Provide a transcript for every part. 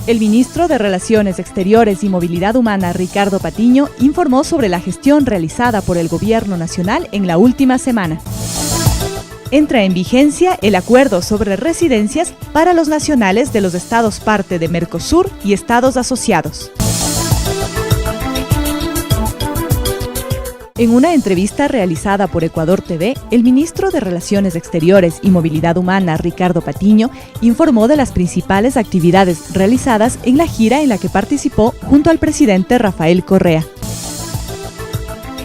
El ministro de Relaciones Exteriores y Movilidad Humana, Ricardo Patiño, informó sobre la gestión realizada por el Gobierno Nacional en la última semana. Entra en vigencia el acuerdo sobre residencias para los nacionales de los estados parte de Mercosur y estados asociados. En una entrevista realizada por Ecuador TV, el ministro de Relaciones Exteriores y Movilidad Humana, Ricardo Patiño, informó de las principales actividades realizadas en la gira en la que participó junto al presidente Rafael Correa.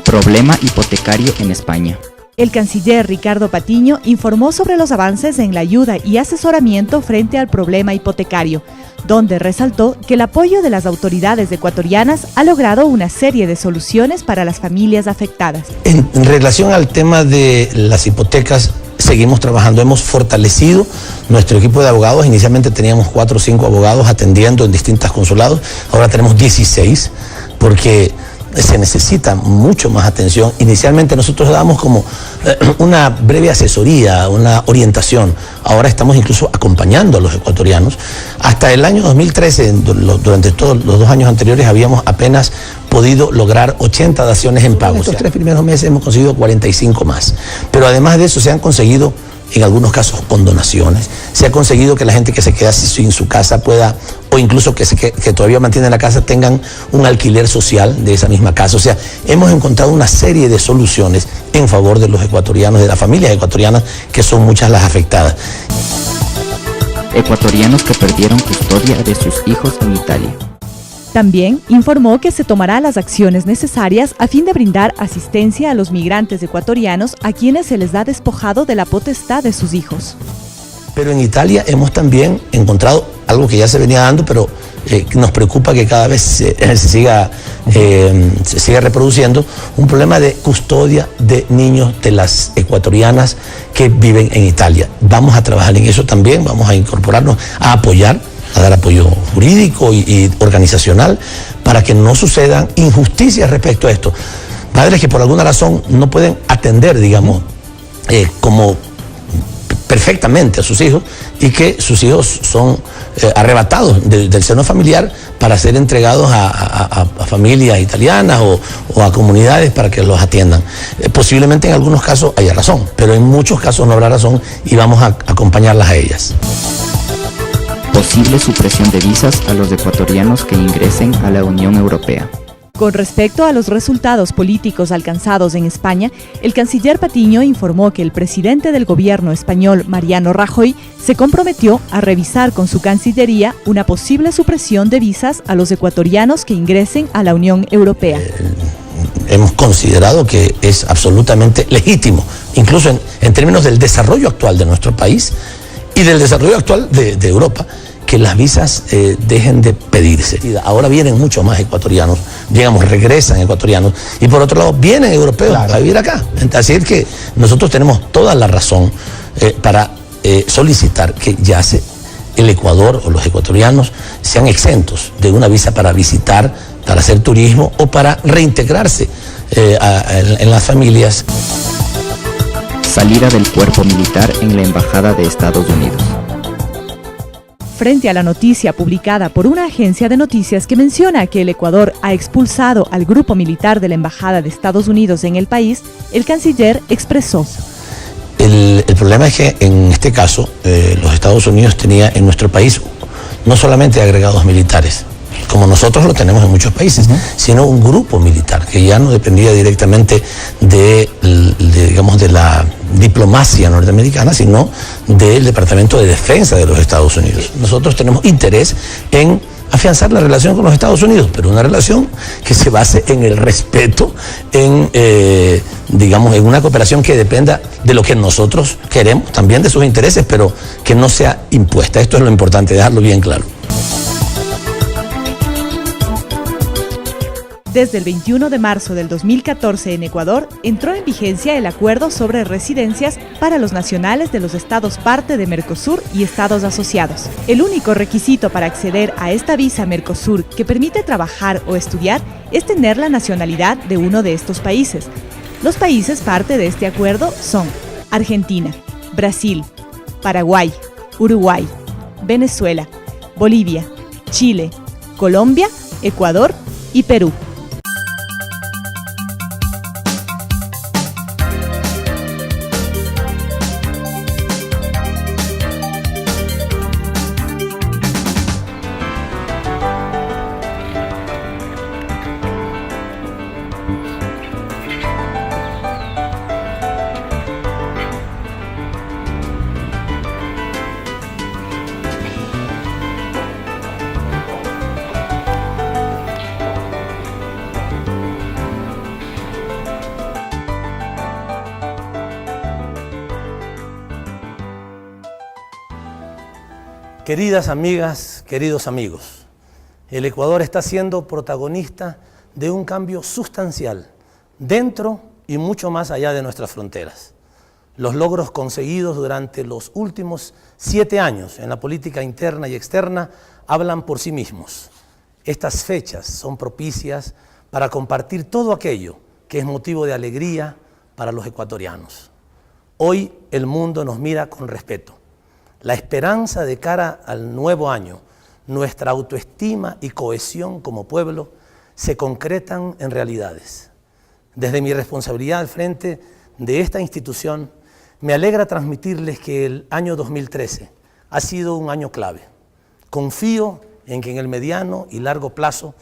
Problema hipotecario en España. El canciller Ricardo Patiño informó sobre los avances en la ayuda y asesoramiento frente al problema hipotecario, donde resaltó que el apoyo de las autoridades ecuatorianas ha logrado una serie de soluciones para las familias afectadas. En relación al tema de las hipotecas, seguimos trabajando, hemos fortalecido nuestro equipo de abogados. Inicialmente teníamos 4 o 5 abogados atendiendo en distintos consulados, ahora tenemos 16, porque se necesita mucho más atención. Inicialmente nosotros dábamos como una breve asesoría, una orientación. Ahora estamos incluso acompañando a los ecuatorianos. Hasta el año 2013, durante todos los 2 años anteriores, habíamos apenas podido lograr 80 daciones en pago. En estos 3 primeros meses hemos conseguido 45 más. Pero además de eso se han conseguido, en algunos casos, condonaciones. Se ha conseguido que la gente que se queda sin su casa pueda, o incluso que todavía mantienen la casa, tengan un alquiler social de esa misma casa. O sea, hemos encontrado una serie de soluciones en favor de los ecuatorianos, de las familias ecuatorianas, que son muchas las afectadas. Ecuatorianos que perdieron custodia de sus hijos en Italia. También informó que se tomará las acciones necesarias a fin de brindar asistencia a los migrantes ecuatorianos a quienes se les da despojado de la potestad de sus hijos. Pero en Italia hemos también encontrado algo que ya se venía dando, pero nos preocupa que cada vez se siga reproduciendo, un problema de custodia de niños de las ecuatorianas que viven en Italia. Vamos a trabajar en eso también, vamos a incorporarnos, a apoyar, a dar apoyo jurídico y organizacional para que no sucedan injusticias respecto a esto. Padres que por alguna razón no pueden atender, digamos, como perfectamente a sus hijos, y que sus hijos son arrebatados del seno familiar para ser entregados a familias italianas o a comunidades para que los atiendan. Posiblemente en algunos casos haya razón, pero en muchos casos no habrá razón y vamos a acompañarlas a ellas. Posible supresión de visas a los ecuatorianos que ingresen a la Unión Europea. Con respecto a los resultados políticos alcanzados en España, el canciller Patiño informó que el presidente del gobierno español, Mariano Rajoy, se comprometió a revisar con su Cancillería una posible supresión de visas a los ecuatorianos que ingresen a la Unión Europea. Hemos considerado que es absolutamente legítimo, incluso en términos del desarrollo actual de nuestro país y del desarrollo actual de Europa, que las visas dejen de pedirse. Ahora vienen muchos más ecuatorianos, digamos, regresan ecuatorianos, y por otro lado vienen europeos a vivir acá. Así es que nosotros tenemos toda la razón para solicitar que ya el Ecuador o los ecuatorianos sean exentos de una visa para visitar, para hacer turismo o para reintegrarse en las familias. Salida del cuerpo militar en la Embajada de Estados Unidos. Frente a la noticia publicada por una agencia de noticias que menciona que el Ecuador ha expulsado al grupo militar de la Embajada de Estados Unidos en el país, el canciller expresó: El problema es que en este caso los Estados Unidos tenía en nuestro país no solamente agregados militares, como nosotros lo tenemos en muchos países, sino un grupo militar que ya no dependía directamente digamos, de la diplomacia norteamericana, sino del Departamento de Defensa de los Estados Unidos. Nosotros tenemos interés en afianzar la relación con los Estados Unidos, pero una relación que se base en el respeto, digamos, en una cooperación que dependa de lo que nosotros queremos, también de sus intereses, pero que no sea impuesta. Esto es lo importante, dejarlo bien claro. Desde el 21 de marzo del 2014 en Ecuador, entró en vigencia el acuerdo sobre residencias para los nacionales de los estados parte de Mercosur y estados asociados. El único requisito para acceder a esta visa Mercosur que permite trabajar o estudiar es tener la nacionalidad de uno de estos países. Los países parte de este acuerdo son Argentina, Brasil, Paraguay, Uruguay, Venezuela, Bolivia, Chile, Colombia, Ecuador y Perú. Queridas amigas, queridos amigos, el Ecuador está siendo protagonista de un cambio sustancial dentro y mucho más allá de nuestras fronteras. Los logros conseguidos durante los últimos 7 años en la política interna y externa hablan por sí mismos. Estas fechas son propicias para compartir todo aquello que es motivo de alegría para los ecuatorianos. Hoy el mundo nos mira con respeto. La esperanza de cara al nuevo año, nuestra autoestima y cohesión como pueblo se concretan en realidades. Desde mi responsabilidad al frente de esta institución, me alegra transmitirles que el año 2013 ha sido un año clave. Confío en que en el mediano y largo plazo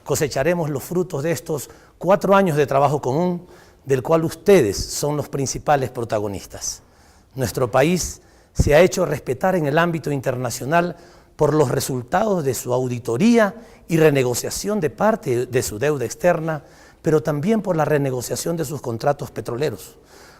cosecharemos los frutos de estos 4 años de trabajo común, del cual ustedes son los principales protagonistas. Nuestro país se ha hecho respetar en el ámbito internacional por los resultados de su auditoría y renegociación de parte de su deuda externa, pero también por la renegociación de sus contratos petroleros,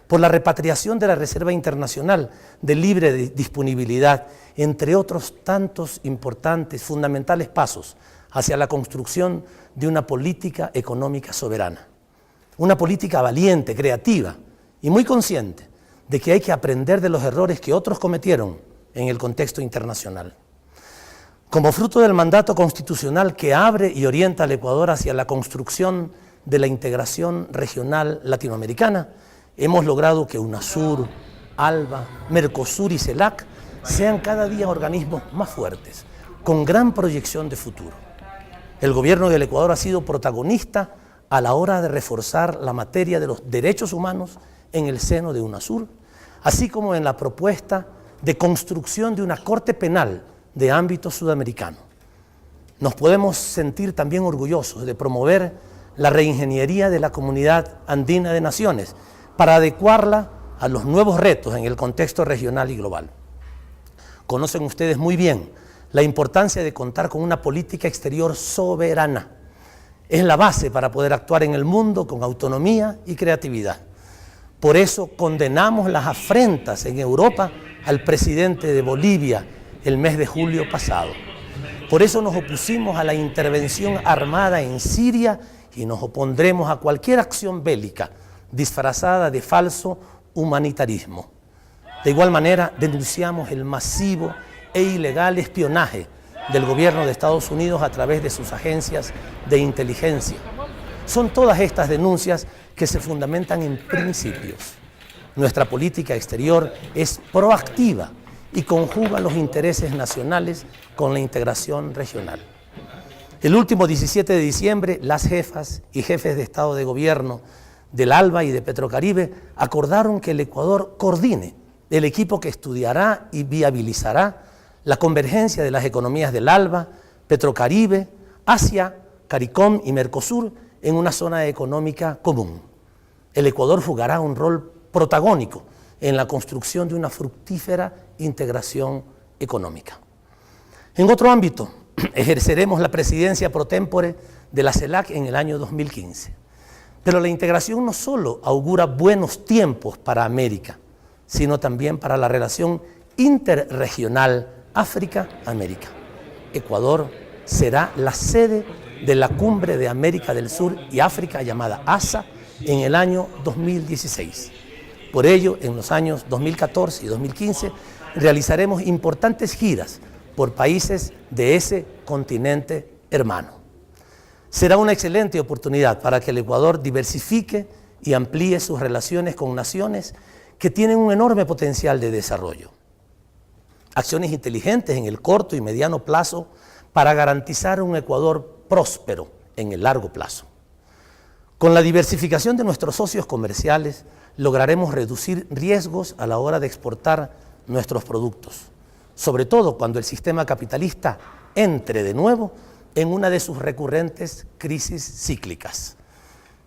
por la repatriación de la Reserva Internacional de libre disponibilidad, entre otros tantos importantes, fundamentales pasos hacia la construcción de una política económica soberana. Una política valiente, creativa y muy consciente de que hay que aprender de los errores que otros cometieron en el contexto internacional. Como fruto del mandato constitucional que abre y orienta al Ecuador hacia la construcción de la integración regional latinoamericana, hemos logrado que UNASUR, ALBA, Mercosur y CELAC sean cada día organismos más fuertes, con gran proyección de futuro. El gobierno del Ecuador ha sido protagonista a la hora de reforzar la materia de los derechos humanos en el seno de UNASUR, así como en la propuesta de construcción de una corte penal de ámbito sudamericano. Nos podemos sentir también orgullosos de promover la reingeniería de la Comunidad Andina de Naciones para adecuarla a los nuevos retos en el contexto regional y global. Conocen ustedes muy bien la importancia de contar con una política exterior soberana. Es la base para poder actuar en el mundo con autonomía y creatividad. Por eso condenamos las afrentas en Europa al presidente de Bolivia el mes de julio pasado. Por eso nos opusimos a la intervención armada en Siria y nos opondremos a cualquier acción bélica disfrazada de falso humanitarismo. De igual manera, denunciamos el masivo e ilegal espionaje del gobierno de Estados Unidos a través de sus agencias de inteligencia. Son todas estas denuncias que se fundamentan en principios. Nuestra política exterior es proactiva y conjuga los intereses nacionales con la integración regional. El último 17 de diciembre, las jefas y jefes de Estado de Gobierno del ALBA y de Petrocaribe acordaron que el Ecuador coordine el equipo que estudiará y viabilizará la convergencia de las economías del ALBA, Petrocaribe, Asia, CARICOM y Mercosur en una zona económica común. El Ecuador jugará un rol protagónico en la construcción de una fructífera integración económica. En otro ámbito, ejerceremos la presidencia pro tempore de la CELAC en el año 2015. Pero la integración no solo augura buenos tiempos para América, sino también para la relación interregional África-América. Ecuador será la sede de la Cumbre de América del Sur y África llamada ASA en el año 2016. Por ello, en los años 2014 y 2015 realizaremos importantes giras por países de ese continente hermano. Será una excelente oportunidad para que el Ecuador diversifique y amplíe sus relaciones con naciones que tienen un enorme potencial de desarrollo. Acciones inteligentes en el corto y mediano plazo para garantizar un Ecuador próspero en el largo plazo. Con la diversificación de nuestros socios comerciales, lograremos reducir riesgos a la hora de exportar nuestros productos, sobre todo cuando el sistema capitalista entre de nuevo en una de sus recurrentes crisis cíclicas.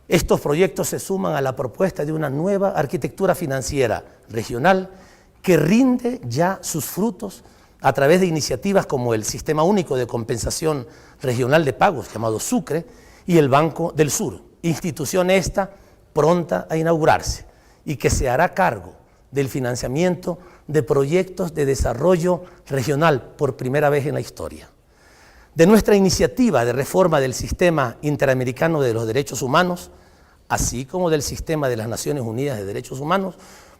Estos proyectos se suman a la propuesta de una nueva arquitectura financiera regional que rinde ya sus frutos a través de iniciativas como el Sistema Único de Compensación Regional de Pagos, llamado SUCRE, y el Banco del Sur, institución esta pronta a inaugurarse y que se hará cargo del financiamiento de proyectos de desarrollo regional por primera vez en la historia. De nuestra iniciativa de reforma del Sistema Interamericano de los Derechos Humanos, así como del Sistema de las Naciones Unidas de Derechos Humanos,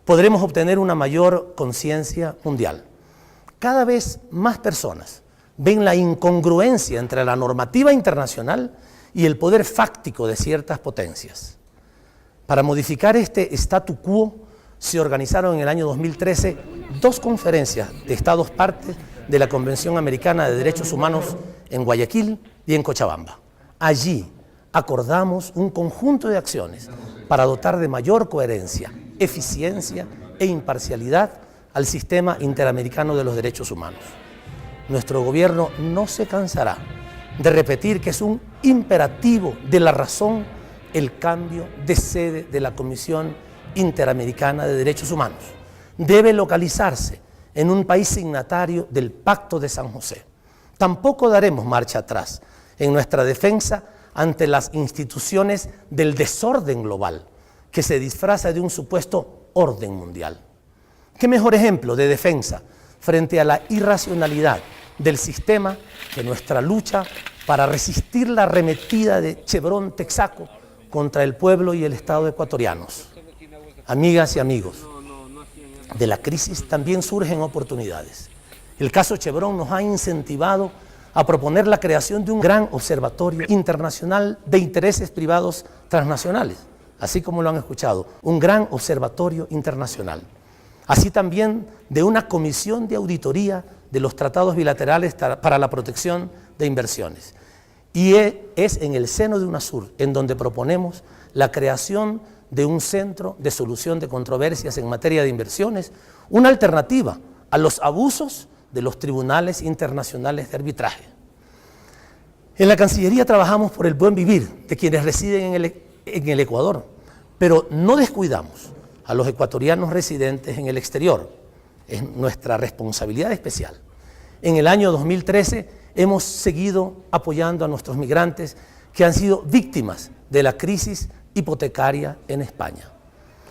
podremos obtener una mayor conciencia mundial. Cada vez más personas ven la incongruencia entre la normativa internacional y el poder fáctico de ciertas potencias. Para modificar este statu quo, se organizaron en el año 2013 2 conferencias de Estados partes de la Convención Americana de Derechos Humanos en Guayaquil y en Cochabamba. Allí acordamos un conjunto de acciones para dotar de mayor coherencia, eficiencia e imparcialidad al sistema interamericano de los derechos humanos. Nuestro gobierno no se cansará de repetir que es un imperativo de la razón el cambio de sede de la Comisión Interamericana de Derechos Humanos. Debe localizarse en un país signatario del Pacto de San José. Tampoco daremos marcha atrás en nuestra defensa ante las instituciones del desorden global que se disfraza de un supuesto orden mundial. ¿Qué mejor ejemplo de defensa frente a la irracionalidad del sistema que nuestra lucha para resistir la arremetida de Chevron Texaco contra el pueblo y el Estado ecuatorianos? Amigas y amigos, de la crisis también surgen oportunidades. El caso Chevron nos ha incentivado a proponer la creación de un gran observatorio internacional de intereses privados transnacionales, así como lo han escuchado, un gran observatorio internacional. Así también de una comisión de auditoría de los tratados bilaterales para la protección de inversiones. Y es en el seno de UNASUR en donde proponemos la creación de un centro de solución de controversias en materia de inversiones, una alternativa a los abusos de los tribunales internacionales de arbitraje. En la Cancillería trabajamos por el buen vivir de quienes residen en el Ecuador, pero no descuidamos a los ecuatorianos residentes en el exterior. Es nuestra responsabilidad especial. En el año 2013 hemos seguido apoyando a nuestros migrantes que han sido víctimas de la crisis hipotecaria en España.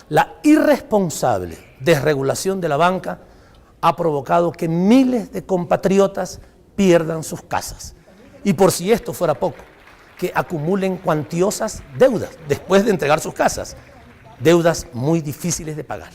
La irresponsable desregulación de la banca ha provocado que miles de compatriotas pierdan sus casas. Y por si esto fuera poco, que acumulen cuantiosas deudas después de entregar sus casas, deudas muy difíciles de pagar.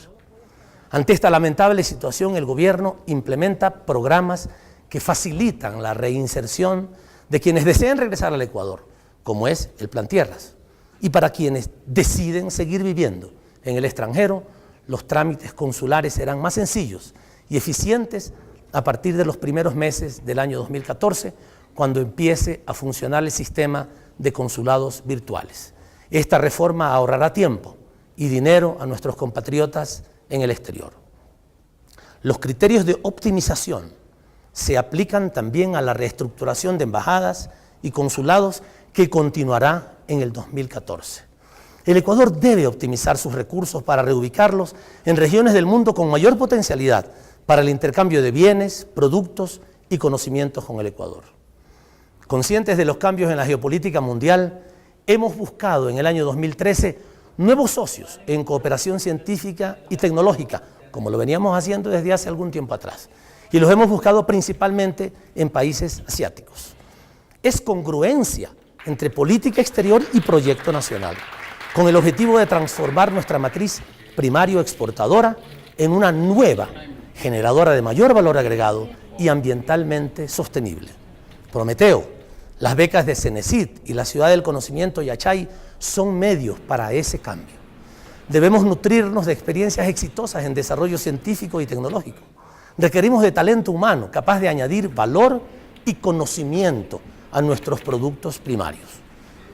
Ante esta lamentable situación, el gobierno implementa programas que facilitan la reinserción de quienes desean regresar al Ecuador, como es el Plan Tierras. Y para quienes deciden seguir viviendo en el extranjero, los trámites consulares serán más sencillos y eficientes a partir de los primeros meses del año 2014, cuando empiece a funcionar el sistema de consulados virtuales. Esta reforma ahorrará tiempo y dinero a nuestros compatriotas en el exterior. Los criterios de optimización se aplican también a la reestructuración de embajadas y consulados que continuará en el 2014. El Ecuador debe optimizar sus recursos para reubicarlos en regiones del mundo con mayor potencialidad para el intercambio de bienes, productos y conocimientos con el Ecuador. Conscientes de los cambios en la geopolítica mundial, hemos buscado en el año 2013 nuevos socios en cooperación científica y tecnológica, como lo veníamos haciendo desde hace algún tiempo atrás, y los hemos buscado principalmente en países asiáticos. Es congruencia entre política exterior y proyecto nacional, con el objetivo de transformar nuestra matriz primario exportadora en una nueva generadora de mayor valor agregado y ambientalmente sostenible. Prometeo, las becas de CENESID y la Ciudad del Conocimiento Yachay son medios para ese cambio. Debemos nutrirnos de experiencias exitosas en desarrollo científico y tecnológico. Requerimos de talento humano capaz de añadir valor y conocimiento a nuestros productos primarios.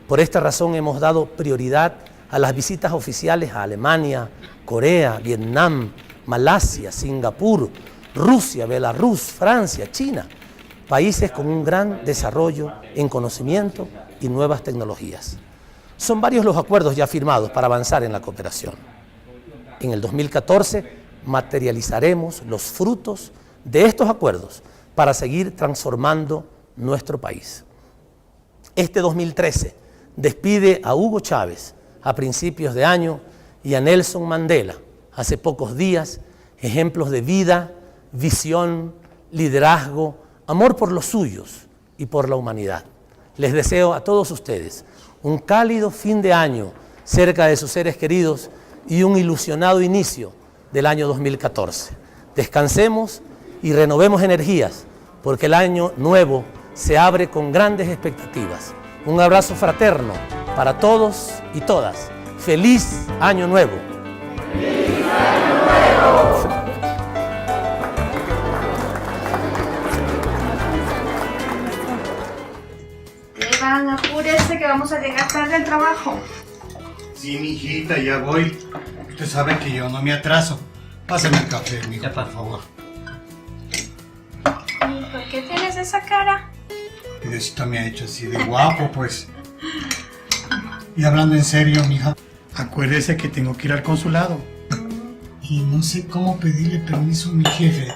Por esta razón hemos dado prioridad a las visitas oficiales a Alemania, Corea, Vietnam, Malasia, Singapur, Rusia, Belarus, Francia, China, países con un gran desarrollo en conocimiento y nuevas tecnologías. Son varios los acuerdos ya firmados para avanzar en la cooperación. En el 2014 materializaremos los frutos de estos acuerdos para seguir transformando nuestro país. Este 2013 despide a Hugo Chávez a principios de año y a Nelson Mandela hace pocos días, ejemplos de vida, visión, liderazgo, amor por los suyos y por la humanidad. Les deseo a todos ustedes un cálido fin de año cerca de sus seres queridos y un ilusionado inicio del año 2014. Descansemos y renovemos energías, porque el año nuevo se abre con grandes expectativas. Un abrazo fraterno para todos y todas. ¡Feliz Año Nuevo! ¡Feliz Año Nuevo! Iván, apúrese que vamos a llegar tarde al trabajo. Sí, mijita, ya voy. Usted sabe que yo no me atraso. Pásame el café, mijo, por favor. ¿Y por qué tienes esa cara? Diosito me ha hecho así de guapo, pues. Y hablando en serio, mija, acuérdese que tengo que ir al consulado. Y no sé cómo pedirle permiso a mi jefe,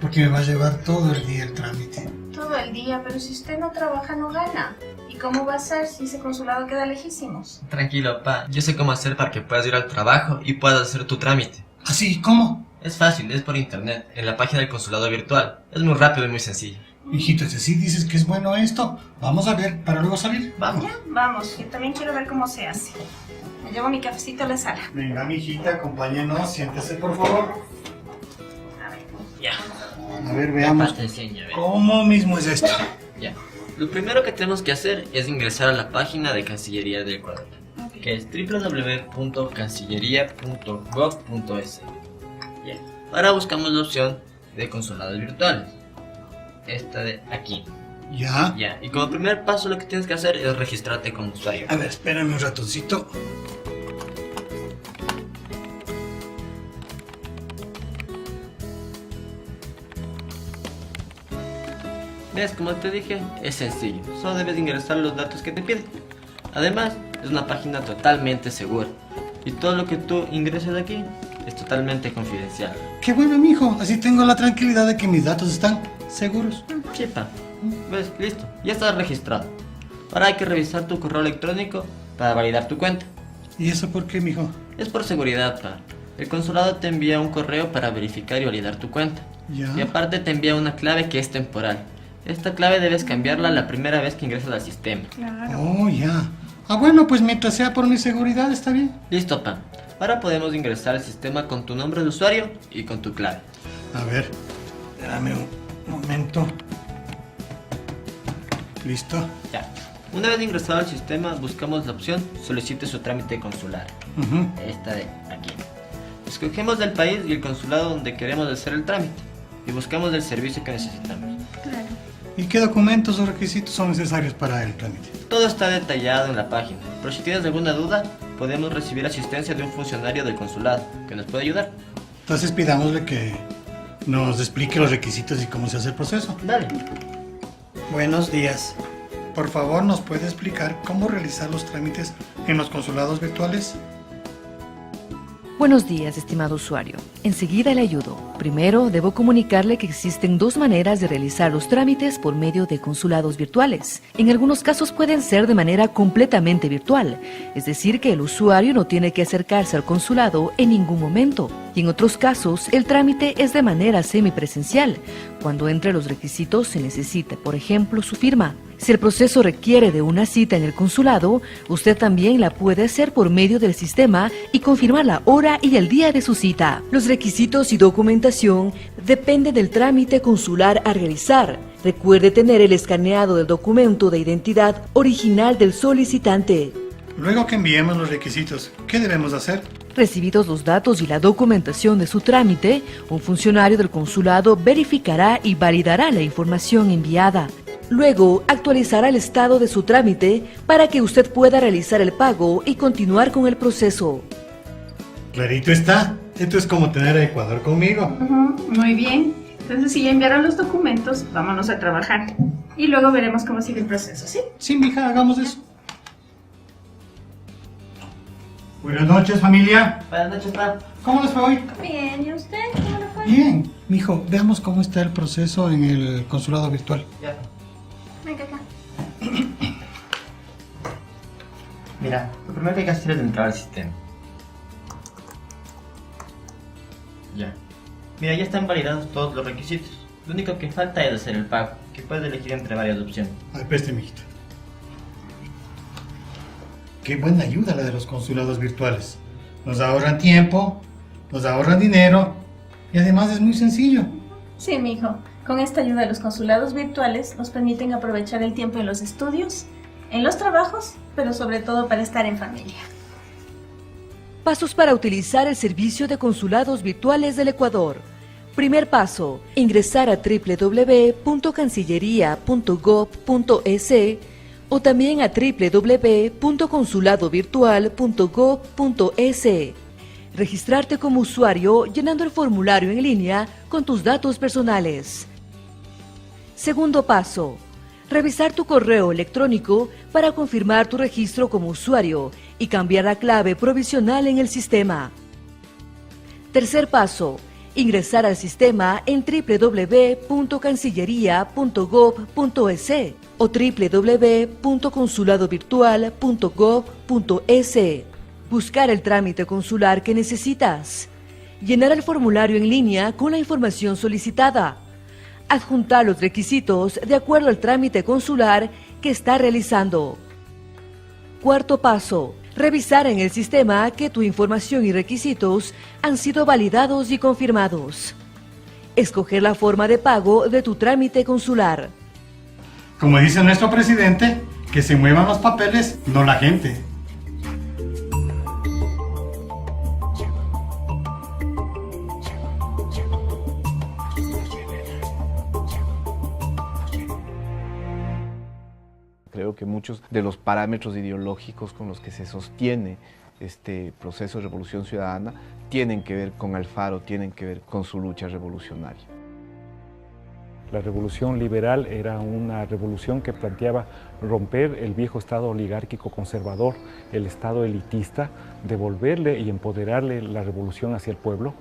porque me va a llevar todo el día el trámite. Todo el día, pero si usted no trabaja no gana. ¿Y cómo va a ser si ese consulado queda lejísimos? Tranquilo, pa. Yo sé cómo hacer para que puedas ir al trabajo y puedas hacer tu trámite. ¿Así? ¿Cómo? Es fácil, es por internet, en la página del consulado virtual. Es muy rápido y muy sencillo. Mijito, si así dices que es bueno esto, vamos a ver para luego salir. Vamos. Ya, vamos. Yo también quiero ver cómo se hace. Me llevo mi cafecito a la sala. Venga, mijita, acompáñenos, siéntese por favor. A ver. Ya. A ver, veamos. Te enseño, ve. ¿Cómo mismo es esto? Ya. Lo primero que tenemos que hacer es ingresar a la página de Cancillería del Ecuador, que es www.cancillería.gov.es. Ya. Ahora buscamos la opción de consulados virtuales. Esta de aquí. ¿Ya? Ya. Y como primer paso lo que tienes que hacer es registrarte como usuario. A ver, espérame un ratoncito. ¿Ves? Como te dije, es sencillo. Solo debes ingresar los datos que te piden. Además, es una página totalmente segura. Y todo lo que tú ingreses aquí es totalmente confidencial. Qué bueno, mijo. Así tengo la tranquilidad de que mis datos están seguros. Sí, pa. ¿Ves? Listo. Ya estás registrado. Ahora hay que revisar tu correo electrónico para validar tu cuenta. ¿Y eso por qué, mijo? Es por seguridad, pa. El consulado te envía un correo para verificar y validar tu cuenta. Ya. Y aparte te envía una clave que es temporal. Esta clave debes cambiarla la primera vez que ingresas al sistema. Claro. Oh, ya. Ah, bueno, pues mientras sea por mi seguridad, está bien. Listo, pa. Ahora podemos ingresar al sistema con tu nombre de usuario y con tu clave. A ver, dame un momento. ¿Listo? Ya. Una vez ingresado al sistema, buscamos la opción Solicite su trámite consular. Ujú. Esta de aquí. Escogemos el país y el consulado donde queremos hacer el trámite. Y buscamos el servicio que necesitamos. Claro. ¿Y qué documentos o requisitos son necesarios para el trámite? Todo está detallado en la página. Pero si tienes alguna duda, podemos recibir asistencia de un funcionario del consulado que nos puede ayudar. Entonces pidámosle que nos explique los requisitos y cómo se hace el proceso. Dale. Buenos días. Por favor, ¿nos puede explicar cómo realizar los trámites en los consulados virtuales? Buenos días, estimado usuario. Enseguida le ayudo. Primero, debo comunicarle que existen dos maneras de realizar los trámites por medio de consulados virtuales. En algunos casos pueden ser de manera completamente virtual, es decir, que el usuario no tiene que acercarse al consulado en ningún momento. Y en otros casos, el trámite es de manera semipresencial, cuando entre los requisitos se necesita, por ejemplo, su firma. Si el proceso requiere de una cita en el consulado, usted también la puede hacer por medio del sistema y confirmar la hora y el día de su cita. Los requisitos y documentación dependen del trámite consular a realizar. Recuerde tener el escaneado del documento de identidad original del solicitante. Luego que enviemos los requisitos, ¿qué debemos hacer? Recibidos los datos y la documentación de su trámite, un funcionario del consulado verificará y validará la información enviada. Luego, actualizará el estado de su trámite para que usted pueda realizar el pago y continuar con el proceso. Clarito está. Esto es como tener a Ecuador conmigo. Muy bien. Entonces, si ya enviaron los documentos, vámonos a trabajar. Y luego veremos cómo sigue el proceso, ¿sí? Sí, mija, hagamos eso. Buenas noches, familia. Buenas noches, pa. ¿Cómo les fue hoy? Bien, ¿y usted? ¿Cómo le fue? Bien. Mijo, veamos cómo está el proceso en el consulado virtual. Ya. Venga acá. Mira, lo primero que hay que hacer es entrar al sistema. Ya. Mira, ya están validados todos los requisitos. Lo único que falta es hacer el pago, que puedes elegir entre varias opciones. Ay, preste, mijita. Qué buena ayuda la de los consulados virtuales. Nos ahorran tiempo, nos ahorran dinero y además es muy sencillo. Sí, mijo. Con esta ayuda de los consulados virtuales nos permiten aprovechar el tiempo en los estudios, en los trabajos, pero sobre todo para estar en familia. Pasos para utilizar el servicio de consulados virtuales del Ecuador. Primer paso, ingresar a www.cancilleria.gov.es o también a www.consuladovirtual.gov.es. Registrarte como usuario llenando el formulario en línea con tus datos personales. Segundo paso, revisar tu correo electrónico para confirmar tu registro como usuario y cambiar la clave provisional en el sistema. Tercer paso, ingresar al sistema en www.cancilleria.gov.es o www.consuladovirtual.gov.es. Buscar el trámite consular que necesitas. Llenar el formulario en línea con la información solicitada. Adjuntar los requisitos de acuerdo al trámite consular que está realizando. Cuarto paso, revisar en el sistema que tu información y requisitos han sido validados y confirmados. Escoger la forma de pago de tu trámite consular. Como dice nuestro presidente, que se muevan los papeles, no la gente. Creo que muchos de los parámetros ideológicos con los que se sostiene este proceso de revolución ciudadana tienen que ver con Alfaro, tienen que ver con su lucha revolucionaria. La revolución liberal era una revolución que planteaba romper el viejo estado oligárquico conservador, el estado elitista, devolverle y empoderarle la revolución hacia el pueblo.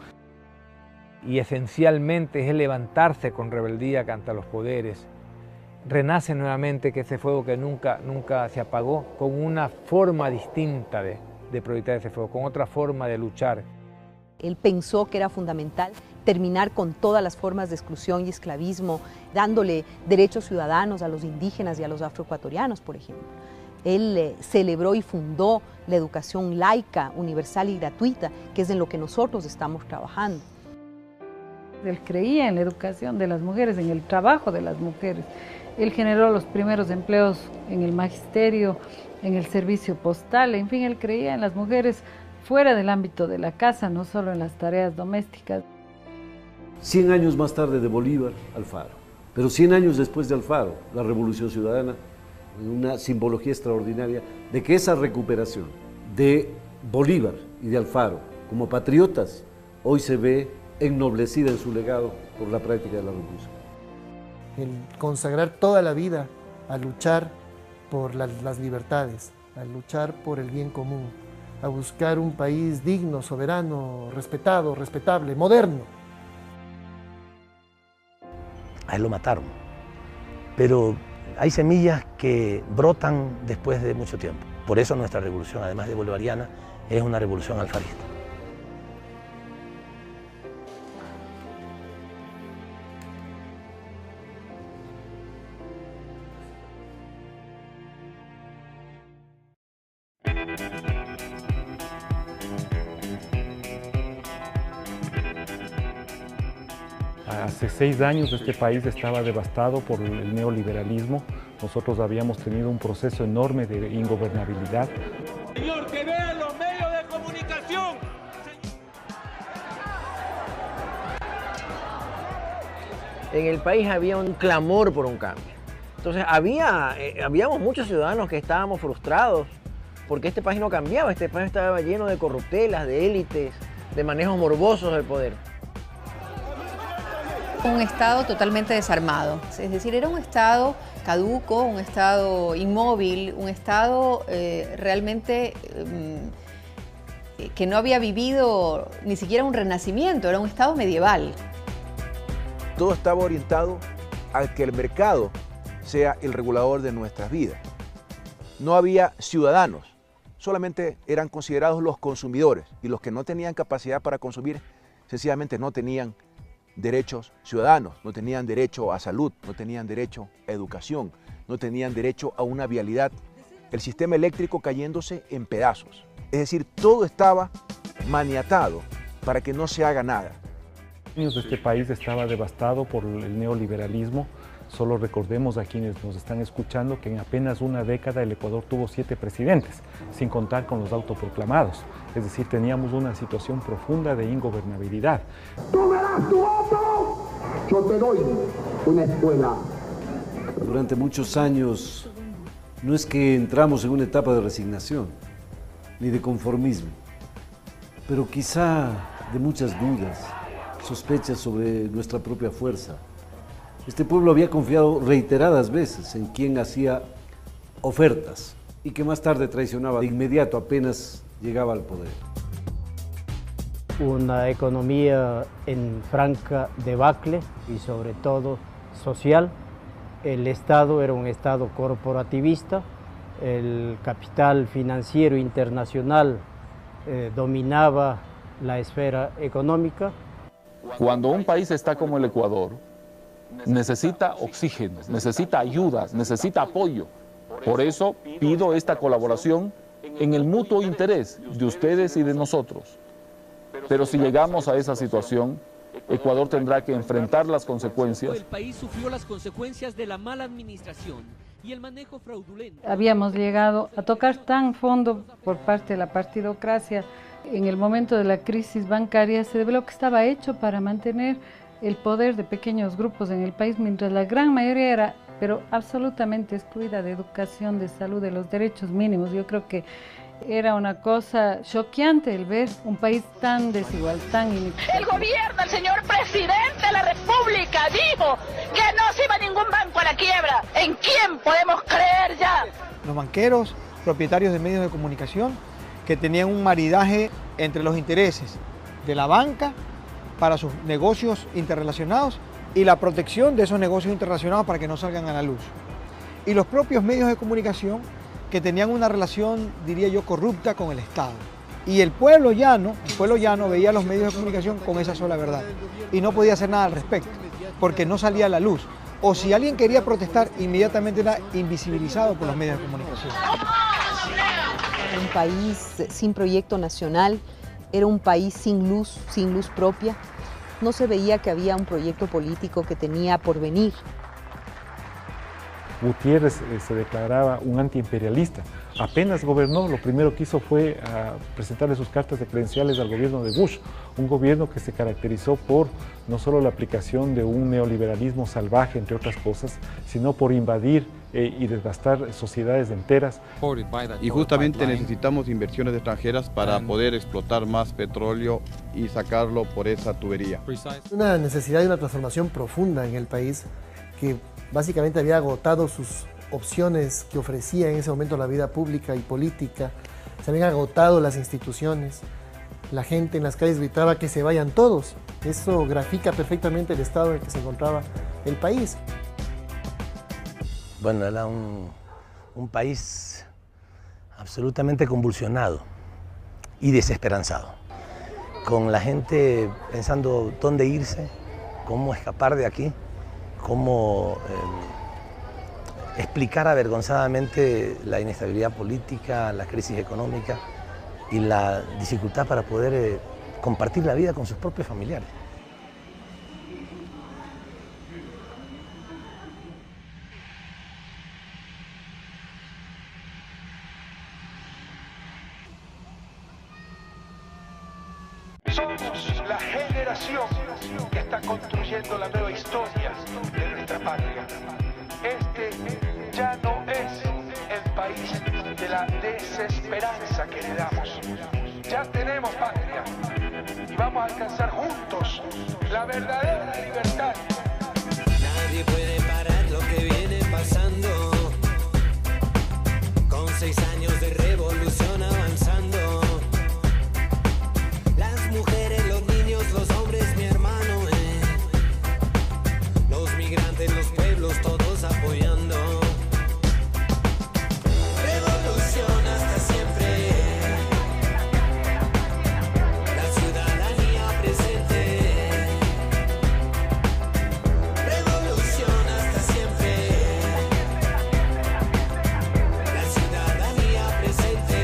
Y esencialmente es el levantarse con rebeldía contra los poderes. Renace nuevamente que ese fuego que nunca se apagó, con una forma distinta de proyectar ese fuego, con otra forma de luchar. Él pensó que era fundamental terminar con todas las formas de exclusión y esclavismo, dándole derechos ciudadanos a los indígenas y a los afroecuatorianos, por ejemplo. Él celebró y fundó la educación laica, universal y gratuita, que es en lo que nosotros estamos trabajando. Él creía en la educación de las mujeres, en el trabajo de las mujeres. Él generó los primeros empleos en el magisterio, en el servicio postal, en fin, él creía en las mujeres fuera del ámbito de la casa, no solo en las tareas domésticas. 100 años más tarde de Bolívar, Alfaro. Pero 100 años después de Alfaro, la Revolución Ciudadana, una simbología extraordinaria de que esa recuperación de Bolívar y de Alfaro como patriotas hoy se ve ennoblecida en su legado por la práctica de la revolución. El consagrar toda la vida a luchar por las libertades, a luchar por el bien común, a buscar un país digno, soberano, respetado, respetable, moderno. A él lo mataron, pero hay semillas que brotan después de mucho tiempo. Por eso nuestra revolución, además de bolivariana, es una revolución alfarista. Hace 6 años este país estaba devastado por el neoliberalismo. Nosotros habíamos tenido un proceso enorme de ingobernabilidad. Señor, que vean los medios de comunicación en el país había un clamor por un cambio. Entonces habíamos muchos ciudadanos que estábamos frustrados porque este país no cambiaba, este país estaba lleno de corruptelas, de élites, de manejos morbosos del poder. Un Estado totalmente desarmado, es decir, era un Estado caduco, un Estado inmóvil, un Estado realmente que no había vivido ni siquiera un renacimiento, era un Estado medieval. Todo estaba orientado a que el mercado sea el regulador de nuestras vidas. No había ciudadanos, solamente eran considerados los consumidores, y los que no tenían capacidad para consumir sencillamente no tenían derechos ciudadanos, no tenían derecho a salud, no tenían derecho a educación, no tenían derecho a una vialidad. El sistema eléctrico cayéndose en pedazos. Es decir, todo estaba maniatado para que no se haga nada. Este país estaba devastado por el neoliberalismo. Solo recordemos a quienes nos están escuchando que en apenas una década el Ecuador tuvo 7 presidentes, sin contar con los autoproclamados. Es decir, teníamos una situación profunda de ingobernabilidad. ¡Tú me das tu voto! Yo te doy una escuela. Durante muchos años no es que entramos en una etapa de resignación, ni de conformismo, pero quizá de muchas dudas, sospechas sobre nuestra propia fuerza. Este pueblo había confiado reiteradas veces en quien hacía ofertas y que más tarde traicionaba de inmediato apenas llegaba al poder. Una economía en franca debacle y sobre todo social. El Estado era un Estado corporativista, el capital financiero internacional dominaba la esfera económica. Cuando un país está como el Ecuador, necesita oxígeno, necesita ayuda, necesita apoyo. Por eso pido esta colaboración en el mutuo interés de ustedes y de nosotros. Pero si llegamos a esa situación, Ecuador tendrá que enfrentar las consecuencias. El país sufrió las consecuencias de la mala administración y el manejo fraudulento. Habíamos llegado a tocar tan fondo por parte de la partidocracia. En el momento de la crisis bancaria se develó que estaba hecho para mantener el poder de pequeños grupos en el país, mientras la gran mayoría era, pero absolutamente excluida de educación, de salud, de los derechos mínimos. Yo creo que era una cosa choqueante el ver un país tan desigual, tan inequitativo. El gobierno, el señor presidente de la República dijo que no se iba ningún banco a la quiebra. ¿En quién podemos creer ya? Los banqueros, propietarios de medios de comunicación, que tenían un maridaje entre los intereses de la banca para sus negocios interrelacionados y la protección de esos negocios interrelacionados para que no salgan a la luz. Y los propios medios de comunicación que tenían una relación, diría yo, corrupta con el Estado. Y el pueblo llano veía los medios de comunicación con esa sola verdad y no podía hacer nada al respecto, porque no salía a la luz. O si alguien quería protestar, inmediatamente era invisibilizado por los medios de comunicación. Un país sin proyecto nacional, era un país sin luz propia. No se veía que había un proyecto político que tenía por venir. Gutiérrez se declaraba un antiimperialista. Apenas gobernó, lo primero que hizo fue presentarle sus cartas de credenciales al gobierno de Bush, un gobierno que se caracterizó por no solo la aplicación de un neoliberalismo salvaje, entre otras cosas, sino por invadir y devastar sociedades enteras. Y justamente necesitamos inversiones extranjeras para poder explotar más petróleo y sacarlo por esa tubería. Una necesidad de una transformación profunda en el país que básicamente había agotado sus opciones que ofrecía en ese momento la vida pública y política, se habían agotado las instituciones, la gente en las calles gritaba que se vayan todos. Eso grafica perfectamente el estado en el que se encontraba el país. Bueno, era un país absolutamente convulsionado y desesperanzado, con la gente pensando dónde irse, cómo escapar de aquí, cómo explicar avergonzadamente la inestabilidad política, la crisis económica y la dificultad para poder compartir la vida con sus propios familiares. Somos la generación que está construyendo la nueva historia de nuestra patria. Este ya no es el país de la desesperanza que heredamos. Ya tenemos patria y vamos a alcanzar juntos la verdadera libertad. Nadie puede parar lo que viene pasando, con 6 años de revolución avanzando. Las mujeres, los niños, los hombres, mi hermano, los migrantes, los pueblos, todos apoyando. Revolución hasta siempre. La ciudadanía presente. Revolución hasta siempre. La ciudadanía presente.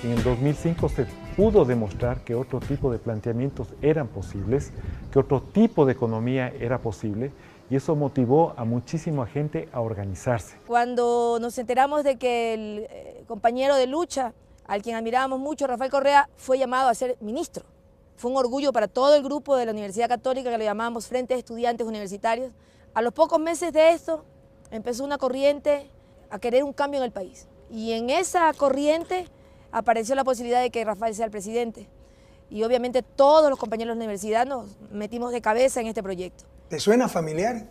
En el 2005 se pudo demostrar que otro tipo de planteamientos eran posibles, que otro tipo de economía era posible, y eso motivó a muchísima gente a organizarse. Cuando nos enteramos de que el compañero de lucha, al quien admirábamos mucho, Rafael Correa, fue llamado a ser ministro, fue un orgullo para todo el grupo de la Universidad Católica, que lo llamamos Frente de Estudiantes Universitarios. A los pocos meses de esto, empezó una corriente a querer un cambio en el país. Y en esa corriente apareció la posibilidad de que Rafael sea el presidente. Y obviamente todos los compañeros de la universidad nos metimos de cabeza en este proyecto. ¿Te suena familiar?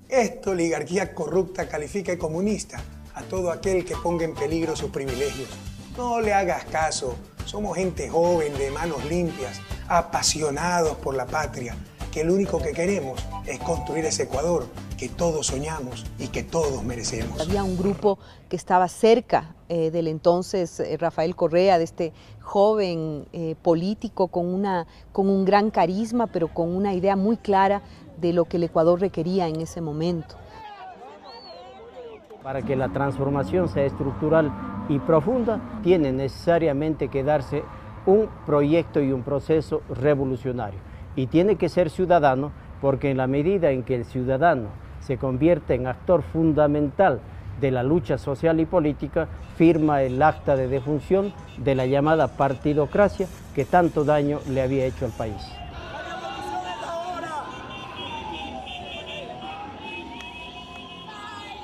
Esta oligarquía corrupta califica de comunista a todo aquel que ponga en peligro sus privilegios. No le hagas caso. Somos gente joven, de manos limpias, apasionados por la patria, que lo único que queremos es construir ese Ecuador que todos soñamos y que todos merecemos. Había un grupo que estaba cerca del entonces Rafael Correa, de este joven político con un gran carisma, pero con una idea muy clara de lo que el Ecuador requería en ese momento. Para que la transformación sea estructural y profunda, tiene necesariamente que darse un proyecto y un proceso revolucionario. Y tiene que ser ciudadano, porque en la medida en que el ciudadano se convierte en actor fundamental de la lucha social y política, firma el acta de defunción de la llamada partidocracia que tanto daño le había hecho al país.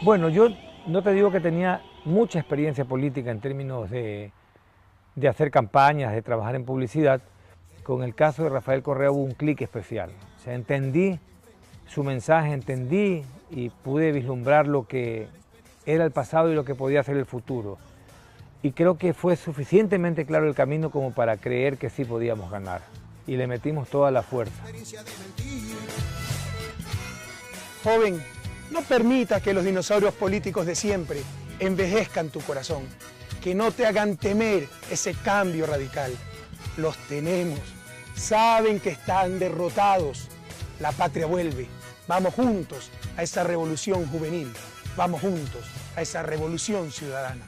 Bueno, yo no te digo que tenía mucha experiencia política en términos de hacer campañas, de trabajar en publicidad. Con el caso de Rafael Correa hubo un clic especial. O sea, entendí su mensaje, entendí y pude vislumbrar lo que era el pasado y lo que podía ser el futuro. Y creo que fue suficientemente claro el camino como para creer que sí podíamos ganar. Y le metimos toda la fuerza. Joven, no permitas que los dinosaurios políticos de siempre envejezcan tu corazón, que no te hagan temer ese cambio radical. Los tenemos, saben que están derrotados. La patria vuelve. Vamos juntos a esa revolución juvenil. Vamos juntos a esa revolución ciudadana.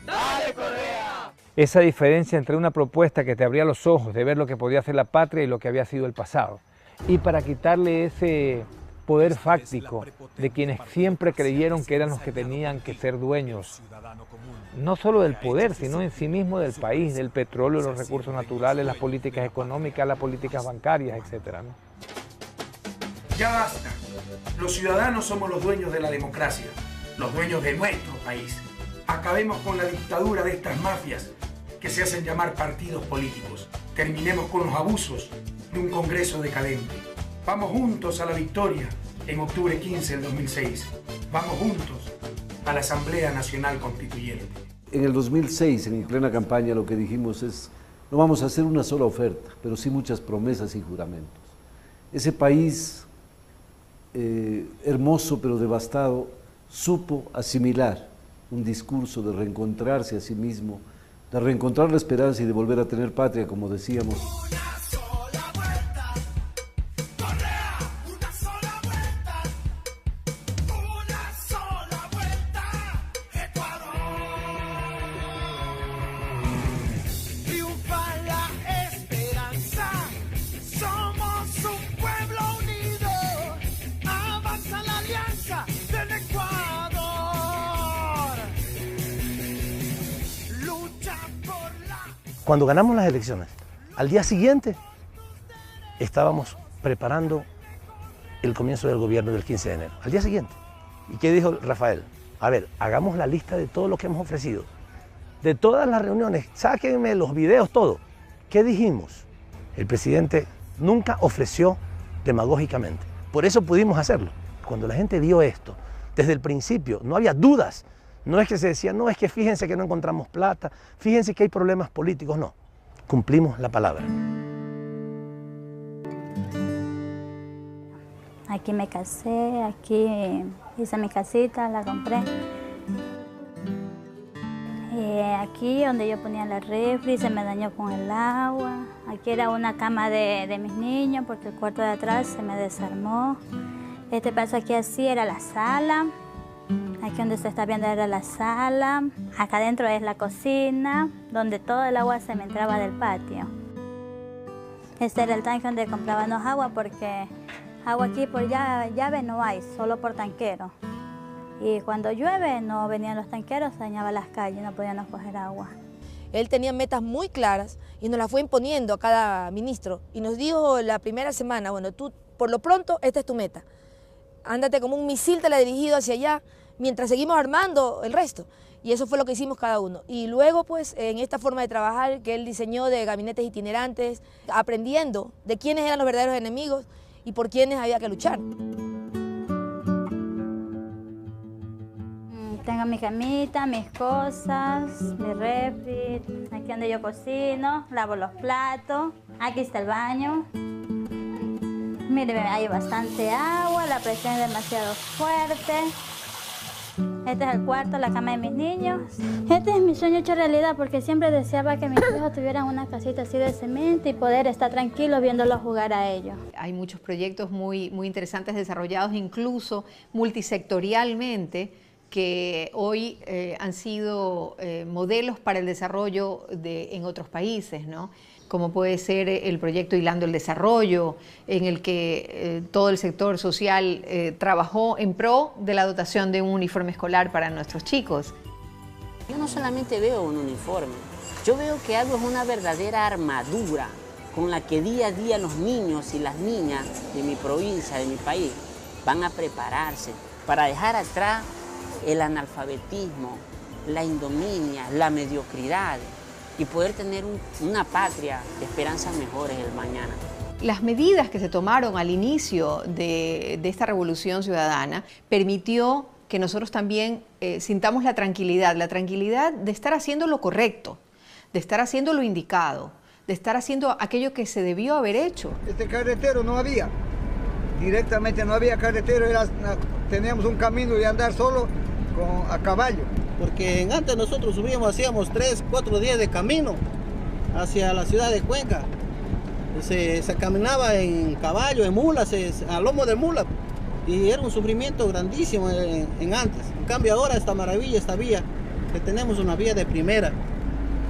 ¡Dale, Correa! Esa diferencia entre una propuesta que te abría los ojos de ver lo que podía hacer la patria y lo que había sido el pasado. Y para quitarle ese poder fáctico de quienes siempre creyeron que eran los que tenían que ser dueños, no solo del poder, sino en sí mismo del país, del petróleo, los recursos naturales, las políticas económicas, las políticas bancarias, etc., ¿no? Ya basta. Los ciudadanos somos los dueños de la democracia, los dueños de nuestro país. Acabemos con la dictadura de estas mafias que se hacen llamar partidos políticos. Terminemos con los abusos de un Congreso decadente. Vamos juntos a la victoria en octubre 15 del 2006. Vamos juntos a la Asamblea Nacional Constituyente. En el 2006, en plena campaña, lo que dijimos es: no vamos a hacer una sola oferta, pero sí muchas promesas y juramentos. Ese país hermoso pero devastado supo asimilar un discurso de reencontrarse a sí mismo, de reencontrar la esperanza y de volver a tener patria, como decíamos. Cuando ganamos las elecciones, al día siguiente estábamos preparando el comienzo del gobierno del 15 de enero, al día siguiente. ¿Y qué dijo Rafael? A ver, hagamos la lista de todo lo que hemos ofrecido, de todas las reuniones, sáquenme los videos, todo. ¿Qué dijimos? El presidente nunca ofreció demagógicamente, por eso pudimos hacerlo. Cuando la gente vio esto, desde el principio, no había dudas. No es que se decía, no, es que fíjense que no encontramos plata, fíjense que hay problemas políticos, no. Cumplimos la palabra. Aquí me casé, aquí hice mi casita, la compré. Aquí donde yo ponía la refri se me dañó con el agua. Aquí era una cama de mis niños porque el cuarto de atrás se me desarmó. Este paso aquí así era la sala. Aquí donde se está viendo era la sala. Acá adentro es la cocina, donde todo el agua se me entraba del patio. Este era el tanque donde comprábamos agua porque agua aquí por llave no hay, solo por tanquero. Y cuando llueve no venían los tanqueros, se dañaban las calles, no podíamos coger agua. Él tenía metas muy claras y nos las fue imponiendo a cada ministro. Y nos dijo la primera semana, bueno, tú por lo pronto esta es tu meta. Ándate como un misil teledirigido hacia allá, mientras seguimos armando el resto. Y eso fue lo que hicimos cada uno. Y luego, pues, en esta forma de trabajar que él diseñó de gabinetes itinerantes, aprendiendo de quiénes eran los verdaderos enemigos y por quiénes había que luchar. Tengo mi camita, mis cosas, mi refri, aquí donde yo cocino, lavo los platos, aquí está el baño. Mire, hay bastante agua, la presión es demasiado fuerte. Este es el cuarto, la cama de mis niños. Este es mi sueño hecho realidad porque siempre deseaba que mis hijos tuvieran una casita así de cemento y poder estar tranquilos viéndolos jugar a ellos. Hay muchos proyectos muy interesantes desarrollados, incluso multisectorialmente, que hoy han sido modelos para el desarrollo en otros países, ¿no? Como puede ser el proyecto Hilando el Desarrollo, en el que todo el sector social trabajó en pro de la dotación de un uniforme escolar para nuestros chicos. Yo no solamente veo un uniforme, yo veo que algo es una verdadera armadura con la que día a día los niños y las niñas de mi provincia, de mi país, van a prepararse para dejar atrás el analfabetismo, la indominia, la mediocridad y poder tener una patria de esperanzas mejores el mañana. Las medidas que se tomaron al inicio de esta revolución ciudadana permitió que nosotros también sintamos la tranquilidad de estar haciendo lo correcto, de estar haciendo lo indicado, de estar haciendo aquello que se debió haber hecho. Este carretero no había, directamente no había carretero, teníamos un camino de andar solo a caballo. Porque antes nosotros subíamos, hacíamos 3, 4 días de camino hacia la ciudad de Cuenca. Se caminaba en caballo, en mulas, a lomo de mula, y era un sufrimiento grandísimo en antes. En cambio ahora esta maravilla, esta vía, que tenemos una vía de primera.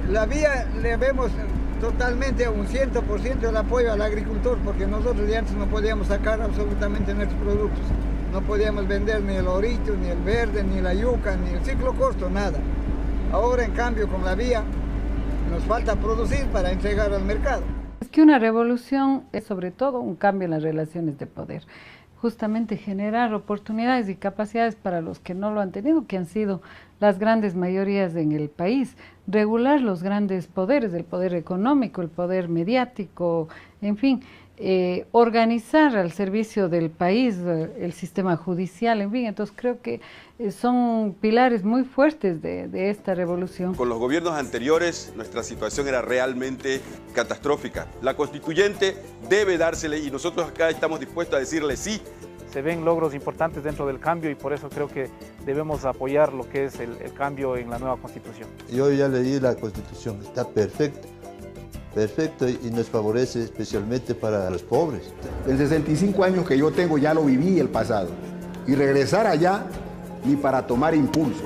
La vía le vemos totalmente un 100% el apoyo al agricultor, porque nosotros ya antes no podíamos sacar absolutamente nuestros productos. No podíamos vender ni el orito, ni el verde, ni la yuca, ni el ciclo corto, nada. Ahora, en cambio, con la vía, nos falta producir para entregar al mercado. Es que una revolución es sobre todo un cambio en las relaciones de poder. Justamente generar oportunidades y capacidades para los que no lo han tenido, que han sido las grandes mayorías en el país. Regular los grandes poderes, el poder económico, el poder mediático, en fin. Organizar al servicio del país el sistema judicial, en fin, entonces creo que son pilares muy fuertes de esta revolución. Con los gobiernos anteriores nuestra situación era realmente catastrófica. La constituyente debe dársele y nosotros acá estamos dispuestos a decirle sí. Se ven logros importantes dentro del cambio y por eso creo que debemos apoyar lo que es el cambio en la nueva Constitución. Yo ya leí la Constitución, está perfecta. Perfecto, y nos favorece especialmente para los pobres. En 65 años que yo tengo ya lo viví el pasado y regresar allá ni para tomar impulso.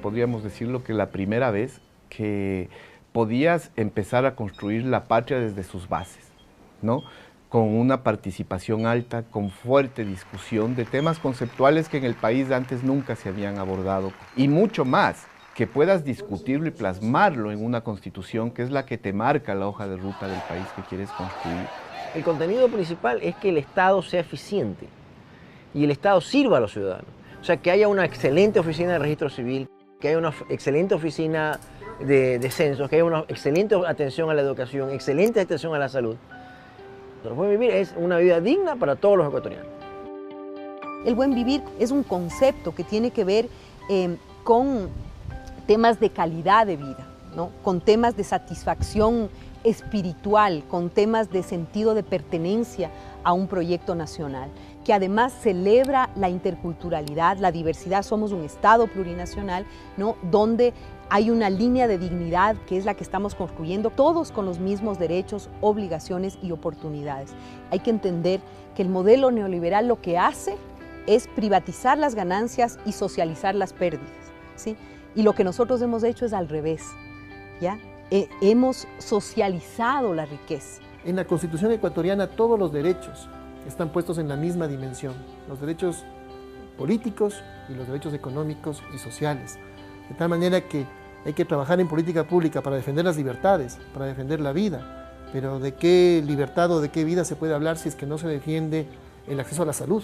Podríamos decirlo que la primera vez que podías empezar a construir la patria desde sus bases, ¿no? Con una participación alta, con fuerte discusión de temas conceptuales que en el país antes nunca se habían abordado y mucho más que puedas discutirlo y plasmarlo en una constitución que es la que te marca la hoja de ruta del país que quieres construir. El contenido principal es que el Estado sea eficiente y el Estado sirva a los ciudadanos. O sea, que haya una excelente oficina de registro civil, que haya una excelente oficina de censos, que haya una excelente atención a la educación, excelente atención a la salud. El buen vivir es una vida digna para todos los ecuatorianos. El buen vivir es un concepto que tiene que ver con temas de calidad de vida, ¿no? Con temas de satisfacción espiritual, con temas de sentido de pertenencia a un proyecto nacional, que además celebra la interculturalidad, la diversidad. Somos un Estado plurinacional, ¿no? Donde hay una línea de dignidad que es la que estamos construyendo, todos con los mismos derechos, obligaciones y oportunidades. Hay que entender que el modelo neoliberal lo que hace es privatizar las ganancias y socializar las pérdidas, ¿sí? Y lo que nosotros hemos hecho es al revés, ¿ya? Hemos socializado la riqueza. En la Constitución ecuatoriana todos los derechos están puestos en la misma dimensión, los derechos políticos y los derechos económicos y sociales, de tal manera que hay que trabajar en política pública para defender las libertades, para defender la vida, pero ¿de qué libertad o de qué vida se puede hablar si es que no se defiende el acceso a la salud,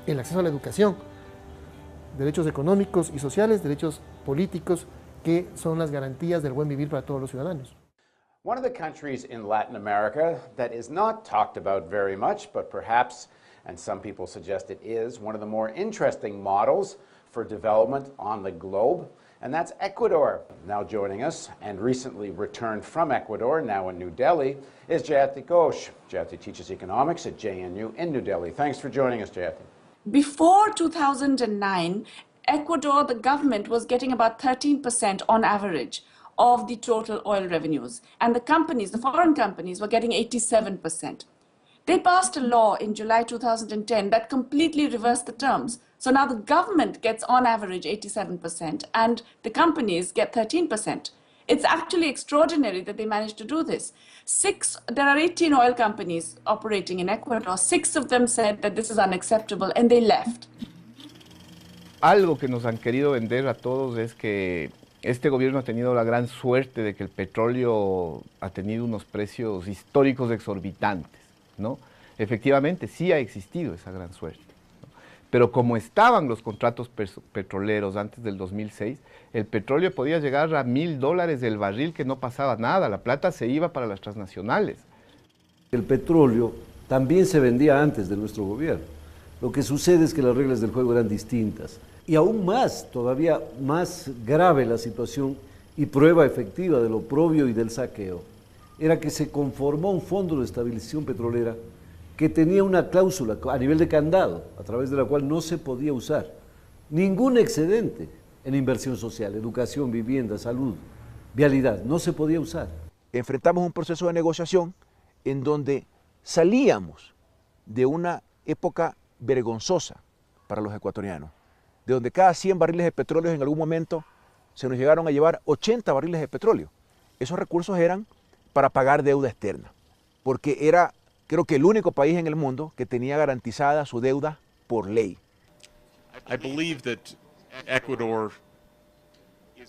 el acceso a la educación, derechos económicos y sociales, derechos políticos, que son las garantías del buen vivir para todos los ciudadanos? One of the countries in Latin America that is not talked about very much, but perhaps, and some people suggest it is, one of the more interesting models for development on the globe, and that's Ecuador. Now joining us, and recently returned from Ecuador, now in New Delhi, is Jayati Ghosh. Jayati teaches economics at JNU in New Delhi. Thanks for joining us, Jayati. Before 2009, Ecuador, the government was getting about 13% on average of the total oil revenues. And the companies, the foreign companies, were getting 87%. They passed a law in July 2010 that completely reversed the terms. So now the government gets on average 87% and the companies get 13%. It's actually extraordinary that they managed to do this. There are 18 oil companies operating in Ecuador. 6 of them said that this is unacceptable and they left. Algo que nos han querido vender a todos es que este gobierno ha tenido la gran suerte de que el petróleo ha tenido unos precios históricos exorbitantes, ¿no? Efectivamente, sí ha existido esa gran suerte, ¿no? Pero como estaban los contratos petroleros antes del 2006, el petróleo podía llegar a $1.000 el barril, que no pasaba nada, la plata se iba para las transnacionales. El petróleo también se vendía antes de nuestro gobierno. Lo que sucede es que las reglas del juego eran distintas. Y aún más, todavía más grave la situación y prueba efectiva del oprobio y del saqueo, era que se conformó un fondo de estabilización petrolera que tenía una cláusula a nivel de candado, a través de la cual no se podía usar ningún excedente en inversión social, educación, vivienda, salud, vialidad, no se podía usar. Enfrentamos un proceso de negociación en donde salíamos de una época vergonzosa para los ecuatorianos, de donde cada 100 barriles de petróleo en algún momento se nos llegaron a llevar 80 barriles de petróleo. Esos recursos eran para pagar deuda externa, porque era, creo que, el único país en el mundo que tenía garantizada su deuda por ley. I believe that Ecuador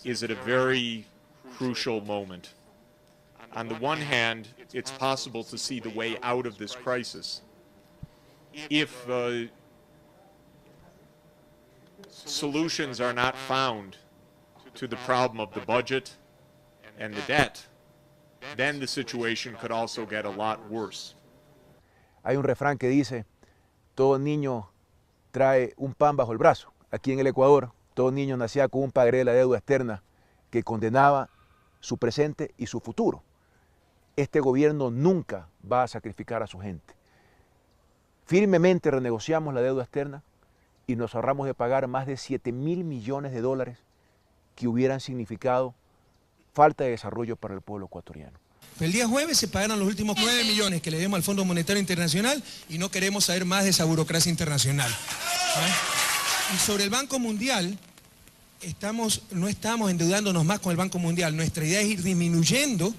is at a very crucial moment. On the one hand, it's possible to see the way out of this crisis if solutions are not found to the problem of the budget and the debt, then the situation could also get a lot worse. Hay un refrán que dice, todo niño trae un pan bajo el brazo. Aquí en el Ecuador, todo niño nacía con un pagaré de la deuda externa que condenaba su presente y su futuro. Este gobierno nunca va a sacrificar a su gente. Firmemente renegociamos la deuda externa y nos ahorramos de pagar más de $7.000 millones que hubieran significado falta de desarrollo para el pueblo ecuatoriano. El día jueves se pagaron los últimos 9 millones que le debemos al Fondo Monetario Internacional y no queremos saber más de esa burocracia internacional. Y sobre el Banco Mundial, no estamos endeudándonos más con el Banco Mundial. Nuestra idea es ir disminuyendo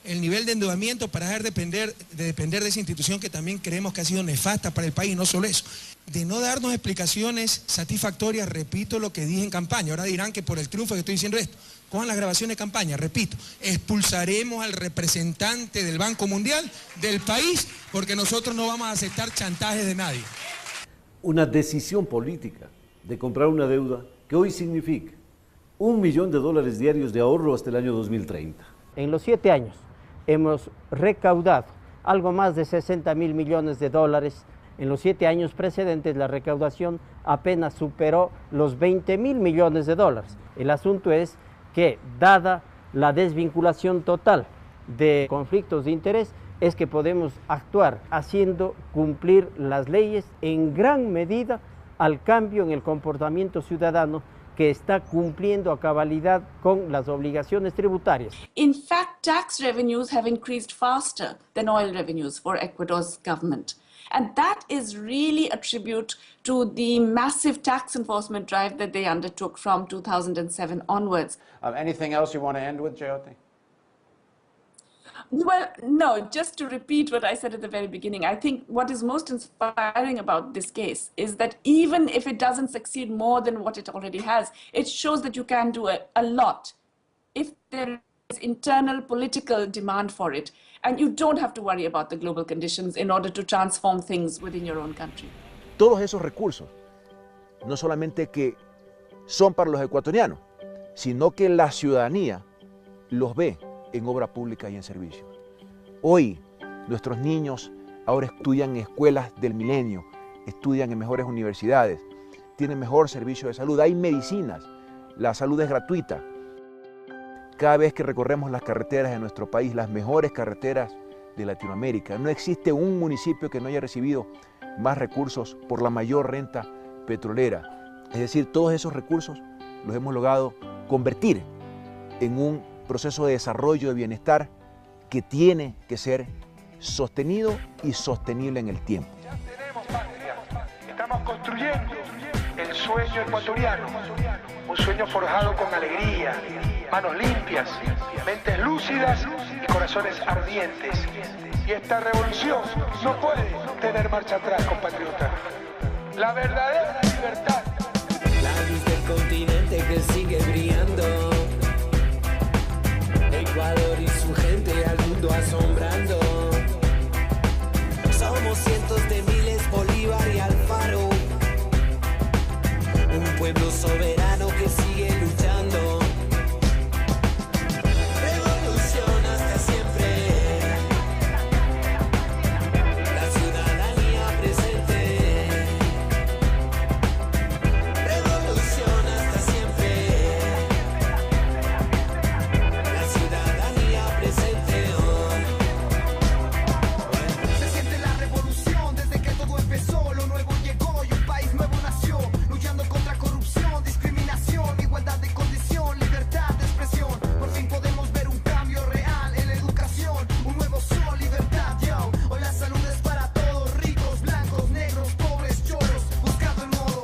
el nivel de endeudamiento para dejar de depender de esa institución que también creemos que ha sido nefasta para el país, y no solo eso. De no darnos explicaciones satisfactorias, repito lo que dije en campaña. Ahora dirán que por el triunfo que estoy diciendo esto. Cojan las grabaciones de campaña, repito, expulsaremos al representante del Banco Mundial del país porque nosotros no vamos a aceptar chantajes de nadie. Una decisión política de comprar una deuda que hoy significa $1 millón diarios de ahorro hasta el año 2030. En los 7 años hemos recaudado algo más de 60.000 millones de dólares. En los 7 años precedentes la recaudación apenas superó los 20.000 millones de dólares. El asunto es que, dada la desvinculación total de conflictos de interés, es que podemos actuar haciendo cumplir las leyes en gran medida al cambio en el comportamiento ciudadano que está cumpliendo a cabalidad con las obligaciones tributarias. In fact, tax revenues have increased faster than oil revenues for Ecuador's government. And that is really a tribute to the massive tax enforcement drive that they undertook from 2007 onwards. Anything else you want to end with, Jyoti? Well, no, just to repeat what I said at the very beginning, I think what is most inspiring about this case is that even if it doesn't succeed more than what it already has, it shows that you can do a lot if there is internal political demand for it. And you don't have to worry about the global conditions in order to transform things within your own country. Todos esos recursos, no solamente que son para los ecuatorianos, sino que la ciudadanía los ve en obra pública y en servicio. Hoy, nuestros niños ahora estudian en escuelas del milenio, estudian en mejores universidades, tienen mejor servicio de salud, hay medicinas, la salud es gratuita. Cada vez que recorremos las carreteras de nuestro país, las mejores carreteras de Latinoamérica, no existe un municipio que no haya recibido más recursos por la mayor renta petrolera. Es decir, todos esos recursos los hemos logrado convertir en un proceso de desarrollo, de bienestar, que tiene que ser sostenido y sostenible en el tiempo. Ya tenemos patria, estamos construyendo el sueño ecuatoriano, un sueño forjado con alegría, manos limpias, mentes lúcidas y corazones ardientes. Y esta revolución no puede tener marcha atrás, compatriota. La verdadera libertad. La luz del continente que sigue brillando. Ecuador y su gente al mundo asombrando. Somos cientos de miles, Bolívar y Alfaro. Un pueblo soberano que sigue luchando. Revolución hasta siempre. La ciudadanía presente. Revolución hasta siempre. La ciudadanía presente hoy. Se siente la revolución desde que todo empezó. Lo nuevo llegó y un país nuevo nació. Luchando contra corrupción, discriminación, igualdad de condición, libertad de expresión. Por fin podemos ver un cambio real en la educación. Un nuevo sol, libertad, yo. Hoy la salud es para todos, ricos, blancos, negros, pobres, choros, buscando el modo.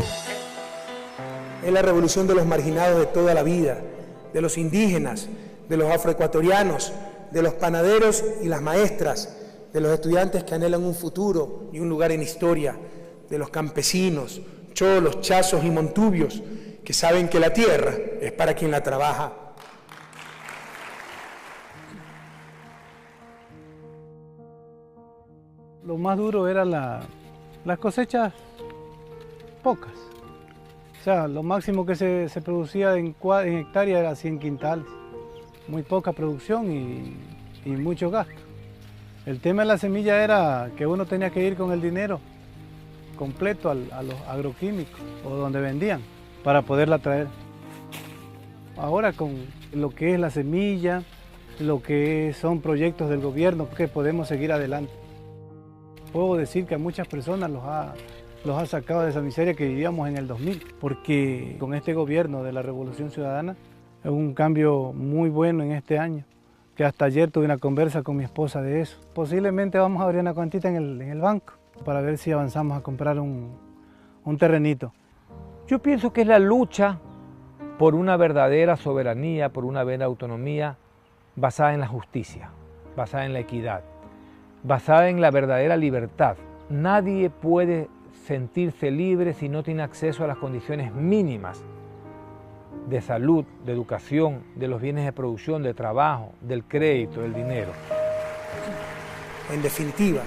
Es la revolución de los marginados de toda la vida, de los indígenas, de los afroecuatorianos, de los panaderos y las maestras, de los estudiantes que anhelan un futuro y un lugar en historia, de los campesinos, cholos, chazos y montubios, que saben que la tierra es para quien la trabaja. Lo más duro era las cosechas pocas. O sea, lo máximo que se producía en hectáreas era 100 quintales. Muy poca producción y mucho gasto. El tema de la semilla era que uno tenía que ir con el dinero completo a los agroquímicos o donde vendían para poderla traer. Ahora con lo que es la semilla, lo que son proyectos del gobierno, que podemos seguir adelante. Puedo decir que a muchas personas los ha sacado de esa miseria que vivíamos en el 2000, porque con este gobierno de la Revolución Ciudadana es un cambio muy bueno en este año, que hasta ayer tuve una conversa con mi esposa de eso. Posiblemente vamos a abrir una cuentita en el banco para ver si avanzamos a comprar un terrenito. Yo pienso que es la lucha por una verdadera soberanía, por una verdadera autonomía basada en la justicia. basada en la equidad, basada en la verdadera libertad. Nadie puede sentirse libre si no tiene acceso a las condiciones mínimas de salud, de educación, de los bienes de producción, de trabajo, del crédito, del dinero. En definitiva,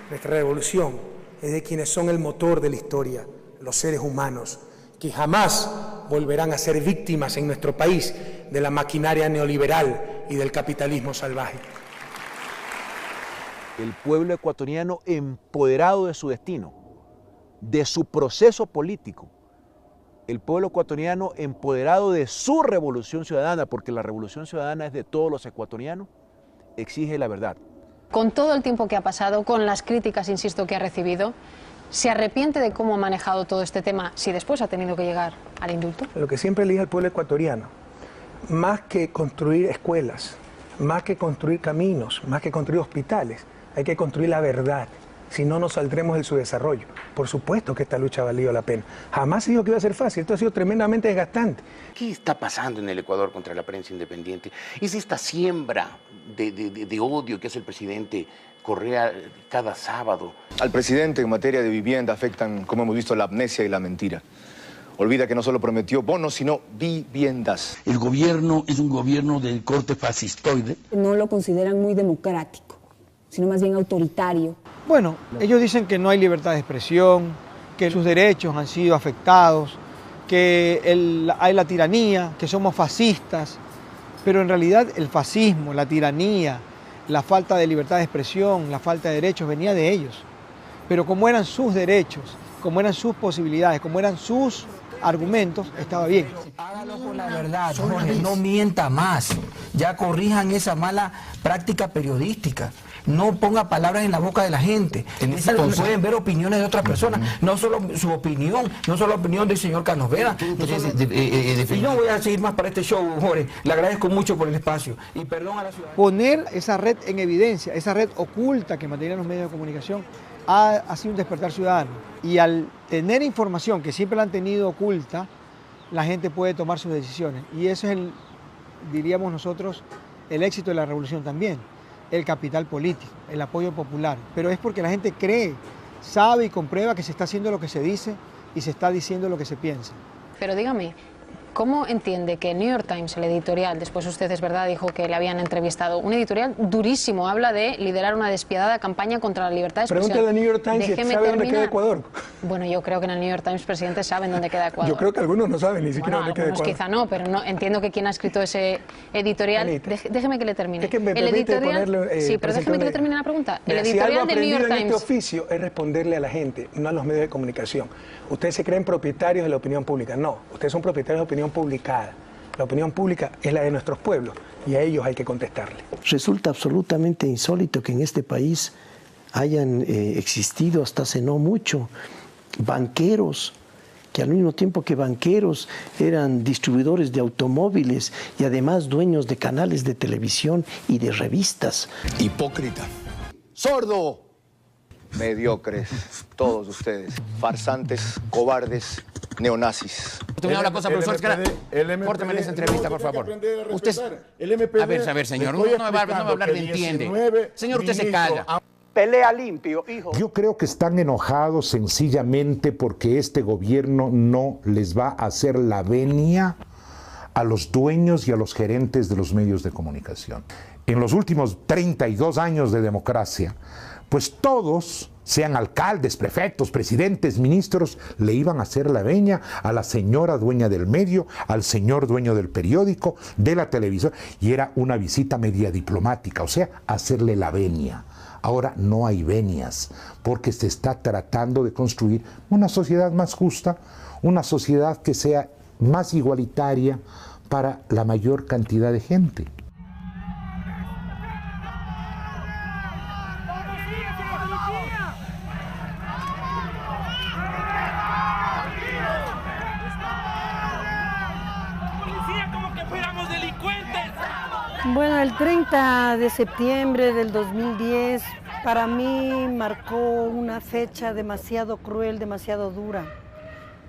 nuestra revolución es de quienes son el motor de la historia, los seres humanos, que jamás volverán a ser víctimas en nuestro país de la maquinaria neoliberal y del capitalismo salvaje. El pueblo ecuatoriano empoderado de su destino, de su proceso político. El pueblo ecuatoriano empoderado de su revolución ciudadana, porque la revolución ciudadana es de todos los ecuatorianos, exige la verdad. Con todo el tiempo que ha pasado, con las críticas, insisto, que ha recibido, ¿se arrepiente de cómo ha manejado todo este tema si después ha tenido que llegar al indulto? Lo que siempre le dije al pueblo ecuatoriano, más que construir escuelas, más que construir caminos, más que construir hospitales, hay que construir la verdad. Si no, nos saldremos del subdesarrollo. Por supuesto que esta lucha ha valido la pena. Jamás se dijo que iba a ser fácil. Esto ha sido tremendamente desgastante. ¿Qué está pasando en el Ecuador contra la prensa independiente? Es esta siembra de odio que hace el presidente Correa cada sábado. Al presidente en materia de vivienda afectan, como hemos visto, la amnesia y la mentira. Olvida que no solo prometió bonos, sino viviendas. El gobierno es un gobierno del corte fascistoide. No lo consideran muy democrático, sino más bien autoritario. Bueno, ellos dicen que no hay libertad de expresión, que sus derechos han sido afectados, que hay la tiranía, que somos fascistas, pero en realidad el fascismo, la tiranía, la falta de libertad de expresión, la falta de derechos venía de ellos. Pero como eran sus derechos, como eran sus posibilidades, como eran sus argumentos, estaba bien. Hágalo con la verdad, Jorge, no mienta más. Ya corrijan esa mala práctica periodística. No ponga palabras en la boca de la gente. Pueden ver opiniones de otras personas, no solo su opinión, no solo la opinión del señor Carlos Vera. Y no voy a seguir más para este show, Jorge. Le agradezco mucho por el espacio y perdón a la ciudad. Poner esa red en evidencia, esa red oculta que mantenían los medios de comunicación, ha sido un despertar ciudadano. Y al tener información que siempre la han tenido oculta, la gente puede tomar sus decisiones. Y eso es, diríamos nosotros, el éxito de la revolución también. El capital político, el apoyo popular. Pero es porque la gente cree, sabe y comprueba que se está haciendo lo que se dice y se está diciendo lo que se piensa. Pero dígame, ¿cómo entiende que New York Times, el editorial, después usted es verdad dijo que le habían entrevistado, un editorial durísimo, habla de liderar una despiadada campaña contra la libertad de expresión? Pregúntale al New York Times si sabe dónde queda Ecuador. Bueno, yo creo que en el New York Times presidentes saben dónde queda Ecuador. Yo creo que algunos no saben ni siquiera dónde queda Ecuador. Quizá no, pero no, entiendo que quien ha escrito ese editorial... Déjeme que le termine. Es que me el editorial, sí, pero déjeme que le termine la pregunta. El editorial del New York Times... En este oficio es responderle a la gente, no a los medios de comunicación. Ustedes se creen propietarios de la opinión pública. No, ustedes son propietarios de la opinión publicada. La opinión pública es la de nuestros pueblos y a ellos hay que contestarle. Resulta absolutamente insólito que en este país hayan existido hasta hace no mucho banqueros que al mismo tiempo que banqueros eran distribuidores de automóviles y además dueños de canales de televisión y de revistas. Hipócrita. Sordo. Mediocres, todos ustedes, farsantes, cobardes, neonazis. Usted me da una cosa, profesor, córteme en esa entrevista, por favor. Usted, a ver, señor, no va a hablar de entiende. Señor, usted se calla. Pelea limpio, hijo. Yo creo que están enojados sencillamente porque este gobierno no les va a hacer la venia a los dueños y a los gerentes de los medios de comunicación. En los últimos 32 años de democracia, pues todos, sean alcaldes, prefectos, presidentes, ministros, le iban a hacer la veña a la señora dueña del medio, al señor dueño del periódico, de la televisión, y era una visita media diplomática, o sea, hacerle la venia. Ahora no hay venias, porque se está tratando de construir una sociedad más justa, una sociedad que sea más igualitaria para la mayor cantidad de gente. Bueno, el 30 de septiembre del 2010 para mí marcó una fecha demasiado cruel, demasiado dura.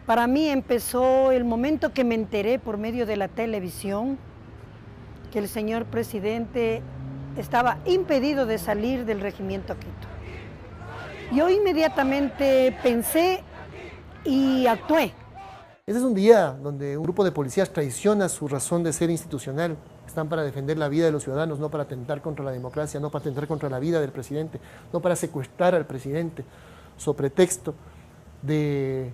Para mí empezó el momento que me enteré por medio de la televisión que el señor presidente estaba impedido de salir del regimiento Quito. Yo inmediatamente pensé y actué. Ese es un día donde un grupo de policías traiciona su razón de ser institucional. Están para defender la vida de los ciudadanos, no para atentar contra la democracia, no para atentar contra la vida del presidente, no para secuestrar al presidente, sobre pretexto de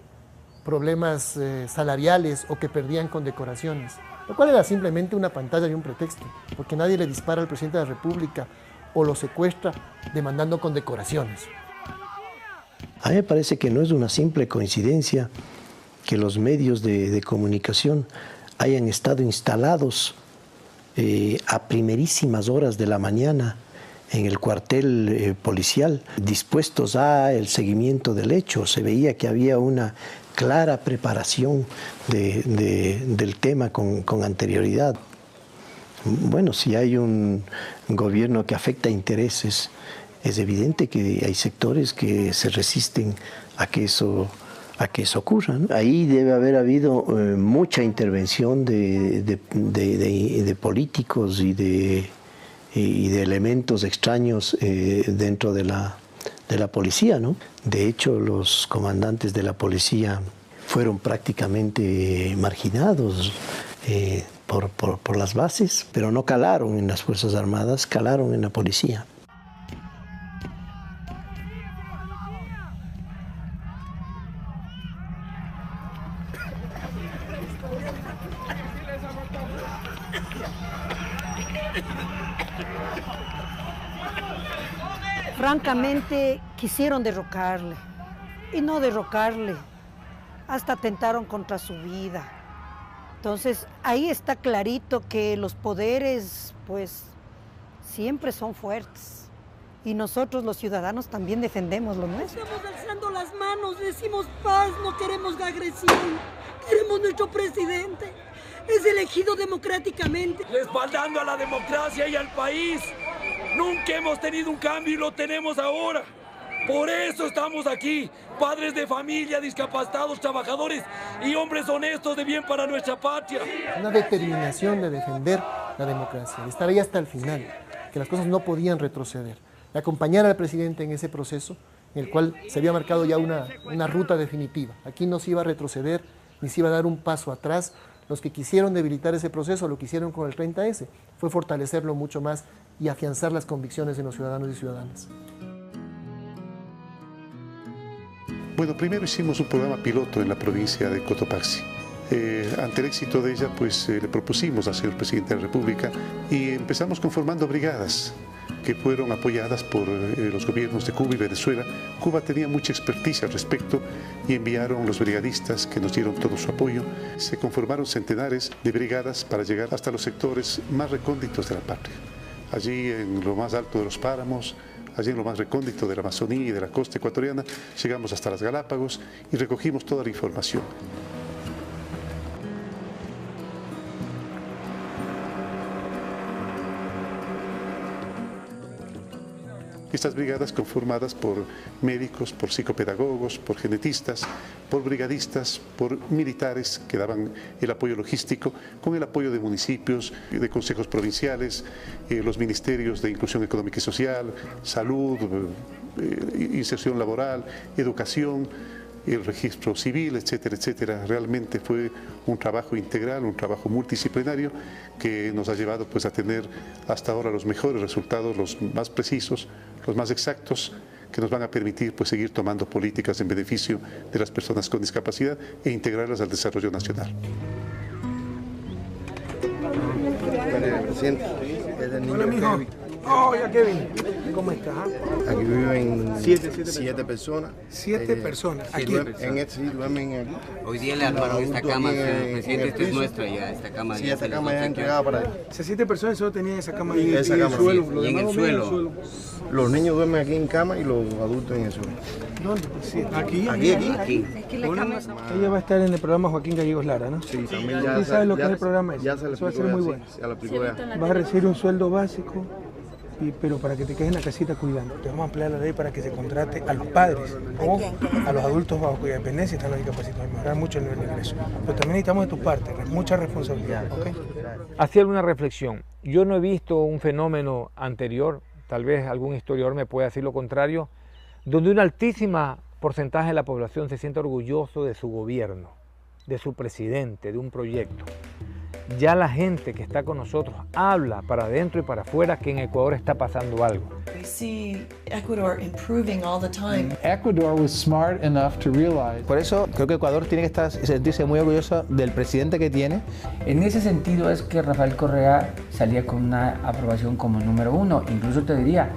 problemas salariales o que perdían condecoraciones, lo cual era simplemente una pantalla y un pretexto, porque nadie le dispara al presidente de la República o lo secuestra demandando condecoraciones. A mí me parece que no es una simple coincidencia que los medios de comunicación hayan estado instalados a primerísimas horas de la mañana en el cuartel policial, dispuestos al seguimiento del hecho. Se veía que había una clara preparación del tema con anterioridad. Bueno, si hay un gobierno que afecta intereses, es evidente que hay sectores que se resisten a que eso ocurra, ¿no? Ahí debe haber habido mucha intervención de políticos y de elementos extraños dentro de la policía, ¿no? De hecho, los comandantes de la policía fueron prácticamente marginados por las bases, pero no calaron en las Fuerzas Armadas, calaron en la policía. Francamente, quisieron derrocarle, y no derrocarle, hasta atentaron contra su vida. Entonces, ahí está clarito que los poderes, pues, siempre son fuertes. Y nosotros, los ciudadanos, también defendemos lo nuestro. Estamos alzando las manos, decimos paz, no queremos agresión, queremos nuestro presidente. Es elegido democráticamente. Respaldando a la democracia y al país. Nunca hemos tenido un cambio y lo tenemos ahora. Por eso estamos aquí, padres de familia, discapacitados, trabajadores y hombres honestos de bien para nuestra patria. Una determinación de defender la democracia, de estar ahí hasta el final, que las cosas no podían retroceder. De acompañar al presidente en ese proceso, en el cual se había marcado ya una ruta definitiva. Aquí no se iba a retroceder, ni se iba a dar un paso atrás. Los que quisieron debilitar ese proceso, lo que hicieron con el 30S, fue fortalecerlo mucho más y afianzar las convicciones de los ciudadanos y ciudadanas. Bueno, primero hicimos un programa piloto en la provincia de Cotopaxi. Ante el éxito de ella, pues le propusimos al señor presidente de la República y empezamos conformando brigadas que fueron apoyadas por los gobiernos de Cuba y Venezuela. Cuba tenía mucha experticia al respecto y enviaron los brigadistas que nos dieron todo su apoyo. Se conformaron centenares de brigadas para llegar hasta los sectores más recónditos de la patria. Allí en lo más alto de los páramos, allí en lo más recóndito de la Amazonía y de la costa ecuatoriana, llegamos hasta las Galápagos y recogimos toda la información. Estas brigadas conformadas por médicos, por psicopedagogos, por genetistas, por brigadistas, por militares que daban el apoyo logístico, con el apoyo de municipios, de consejos provinciales, los ministerios de Inclusión Económica y Social, Salud, Inserción Laboral, Educación, el registro civil, etcétera, etcétera. Realmente fue un trabajo integral, un trabajo multidisciplinario que nos ha llevado pues a tener hasta ahora los mejores resultados, los más precisos, los más exactos, que nos van a permitir pues seguir tomando políticas en beneficio de las personas con discapacidad e integrarlas al desarrollo nacional. Hola, mijo. Hola, Kevin. ¿Cómo estás? Aquí viven siete personas. Siete personas. Aquí. En este sí duermen aquí. Hoy día le armaron esta cama, señor presidente, esta es nuestra ya, esta cama. Sí, esta cama ya es entregada para él. O sea, 7 personas solo tenían esa cama en el suelo. Y en el suelo. Los niños duermen aquí en cama y los adultos en el suelo. ¿Dónde? Sí, aquí. Aquí. Ella va a estar en el programa Joaquín Gallegos Lara, ¿no? Sí, también ya. ¿Quién sabe lo que es el programa? Ya se le Eso va a ser muy bueno. Ya lo aplicó ya. Vas a recibir un sueldo básico pero para que te quedes en la casita cuidando. Te vamos a ampliar la ley para que se contrate a los padres o a los adultos bajo cuya dependencia están los discapacitados, mejorar mucho el nivel de ingreso. Pero también necesitamos de tu parte, mucha responsabilidad, ¿ok? Hacía alguna reflexión. Yo no he visto un fenómeno anterior, tal vez algún historiador me pueda decir lo contrario, donde un altísimo porcentaje de la población se siente orgulloso de su gobierno, de su presidente, de un proyecto. Ya la gente que está con nosotros habla para adentro y para afuera que en Ecuador está pasando algo. We see Ecuador improving all the time. Ecuador was smart enough to realize. Por eso creo que Ecuador tiene que sentirse muy orgulloso del presidente que tiene. En ese sentido es que Rafael Correa salía con una aprobación como número 1. Incluso te diría,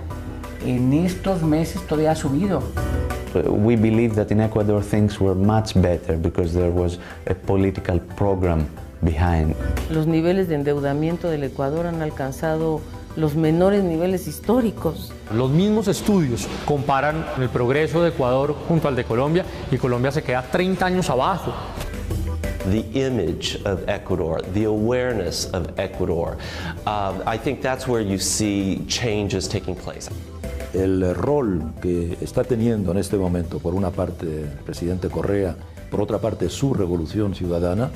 en estos meses todavía ha subido. We believe that in Ecuador things were much better because there was a political program behind. Los niveles de endeudamiento del Ecuador han alcanzado los menores niveles históricos. Los mismos estudios comparan el progreso de Ecuador junto al de Colombia y Colombia se queda 30 años abajo. The image of Ecuador, the awareness of Ecuador, I think that's where you see changes taking place. El rol que está teniendo en este momento, por una parte el presidente Correa, por otra parte su revolución ciudadana,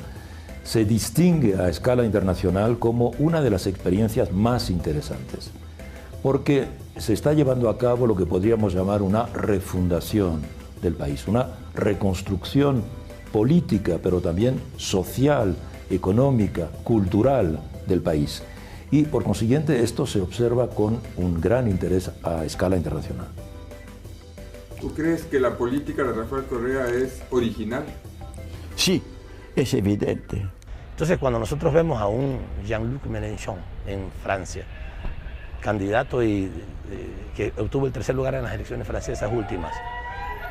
se distingue a escala internacional como una de las experiencias más interesantes, porque se está llevando a cabo lo que podríamos llamar una refundación del país, una reconstrucción política, pero también social, económica, cultural del país. Y por consiguiente esto se observa con un gran interés a escala internacional. ¿Tú crees que la política de Rafael Correa es original? Sí, es evidente. Entonces, cuando nosotros vemos a un Jean-Luc Mélenchon en Francia, candidato que obtuvo el tercer lugar en las elecciones francesas últimas,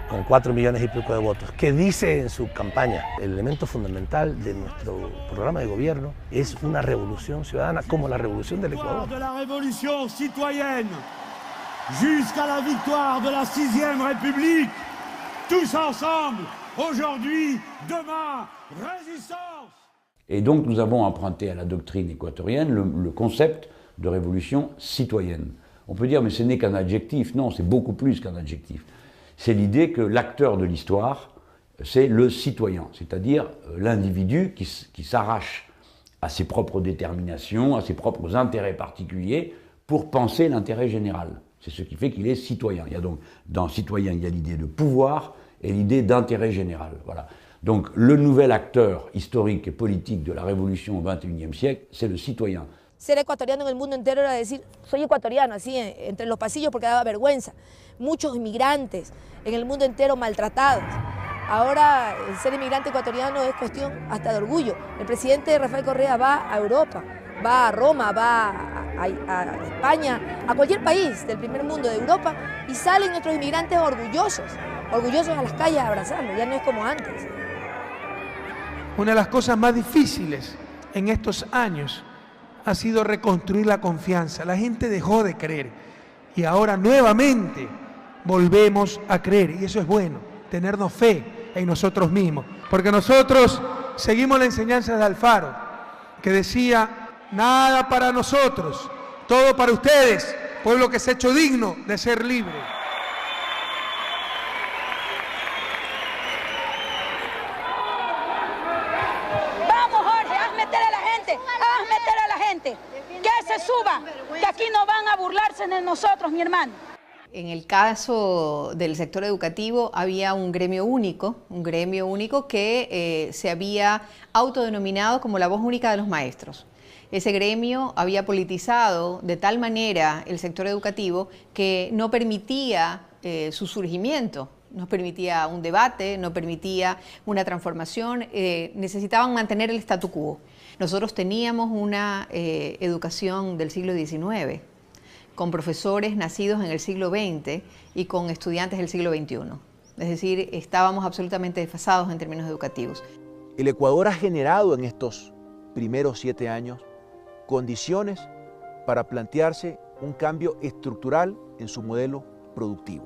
con 4 millones y pico de votos, que dice en su campaña, el elemento fundamental de nuestro programa de gobierno es una revolución ciudadana como la revolución del Ecuador. De la revolución citoyenne jusqu'à la victoire de la 6e République, tous ensemble, aujourd'hui, demain, résistance. Et donc nous avons emprunté à la doctrine équatorienne le concept de révolution citoyenne. On peut dire mais ce n'est qu'un adjectif, non, c'est beaucoup plus qu'un adjectif. C'est l'idée que l'acteur de l'histoire, c'est le citoyen, c'est-à-dire l'individu qui s'arrache à ses propres déterminations, à ses propres intérêts particuliers pour penser l'intérêt général. C'est ce qui fait qu'il est citoyen. Il y a donc, dans citoyen, il y a l'idée de pouvoir et l'idée d'intérêt général. Voilà. Donc le nouvel acteur historique et politique de la révolution au XXIe siècle, c'est le citoyen. Ser ecuatoriano en el mundo entero era decir, soy ecuatoriano, así entre los pasillos porque daba vergüenza. Muchos inmigrantes en el mundo entero maltratados. Ahora el ser inmigrante ecuatoriano es cuestión hasta de orgullo. El presidente Rafael Correa va a Europa, va a Roma, va a España, a cualquier país del primer mundo de Europa y salen nuestros inmigrantes orgullosos a las calles a abrazarlo, ya no es como antes. Una de las cosas más difíciles en estos años ha sido reconstruir la confianza. La gente dejó de creer y ahora nuevamente volvemos a creer y eso es bueno, tenernos fe en nosotros mismos, porque nosotros seguimos la enseñanza de Alfaro, que decía, nada para nosotros, todo para ustedes, pueblo que se ha hecho digno de ser libre. Que se suba, que aquí no van a burlarse de nosotros, mi hermano. En el caso del sector educativo había un gremio único que se había autodenominado como la voz única de los maestros. Ese gremio había politizado de tal manera el sector educativo que no permitía su surgimiento. No permitía un debate, no permitía una transformación, necesitaban mantener el statu quo. Nosotros teníamos una educación del siglo XIX, con profesores nacidos en el siglo XX y con estudiantes del siglo XXI. Es decir, estábamos absolutamente desfasados en términos educativos. El Ecuador ha generado en estos primeros 7 años condiciones para plantearse un cambio estructural en su modelo productivo.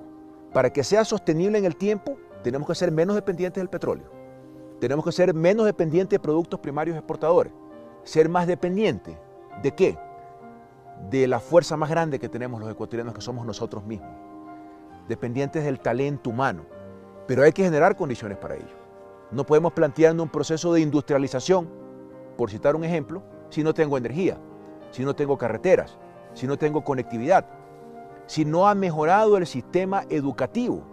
Para que sea sostenible en el tiempo, tenemos que ser menos dependientes del petróleo. Tenemos que ser menos dependientes de productos primarios exportadores. Ser más dependientes ¿de qué? de la fuerza más grande que tenemos los ecuatorianos, que somos nosotros mismos, dependientes del talento humano, pero hay que generar condiciones para ello. No podemos plantearnos un proceso de industrialización, por citar un ejemplo, si no tengo energía, si no tengo carreteras, si no tengo conectividad, si no ha mejorado el sistema educativo.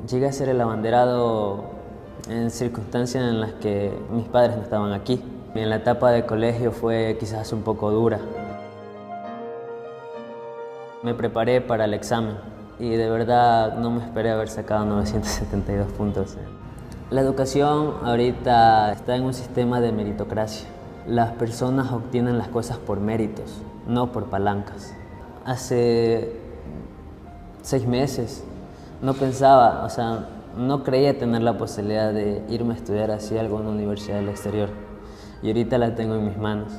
Llegué a ser el abanderado en circunstancias en las que mis padres no estaban aquí. En la etapa de colegio fue quizás un poco dura. Me preparé para el examen y de verdad no me esperé haber sacado 972 puntos. La educación ahorita está en un sistema de meritocracia. Las personas obtienen las cosas por méritos, no por palancas. Hace 6 meses no pensaba, o sea, no creía tener la posibilidad de irme a estudiar así a alguna universidad del exterior. Y ahorita la tengo en mis manos.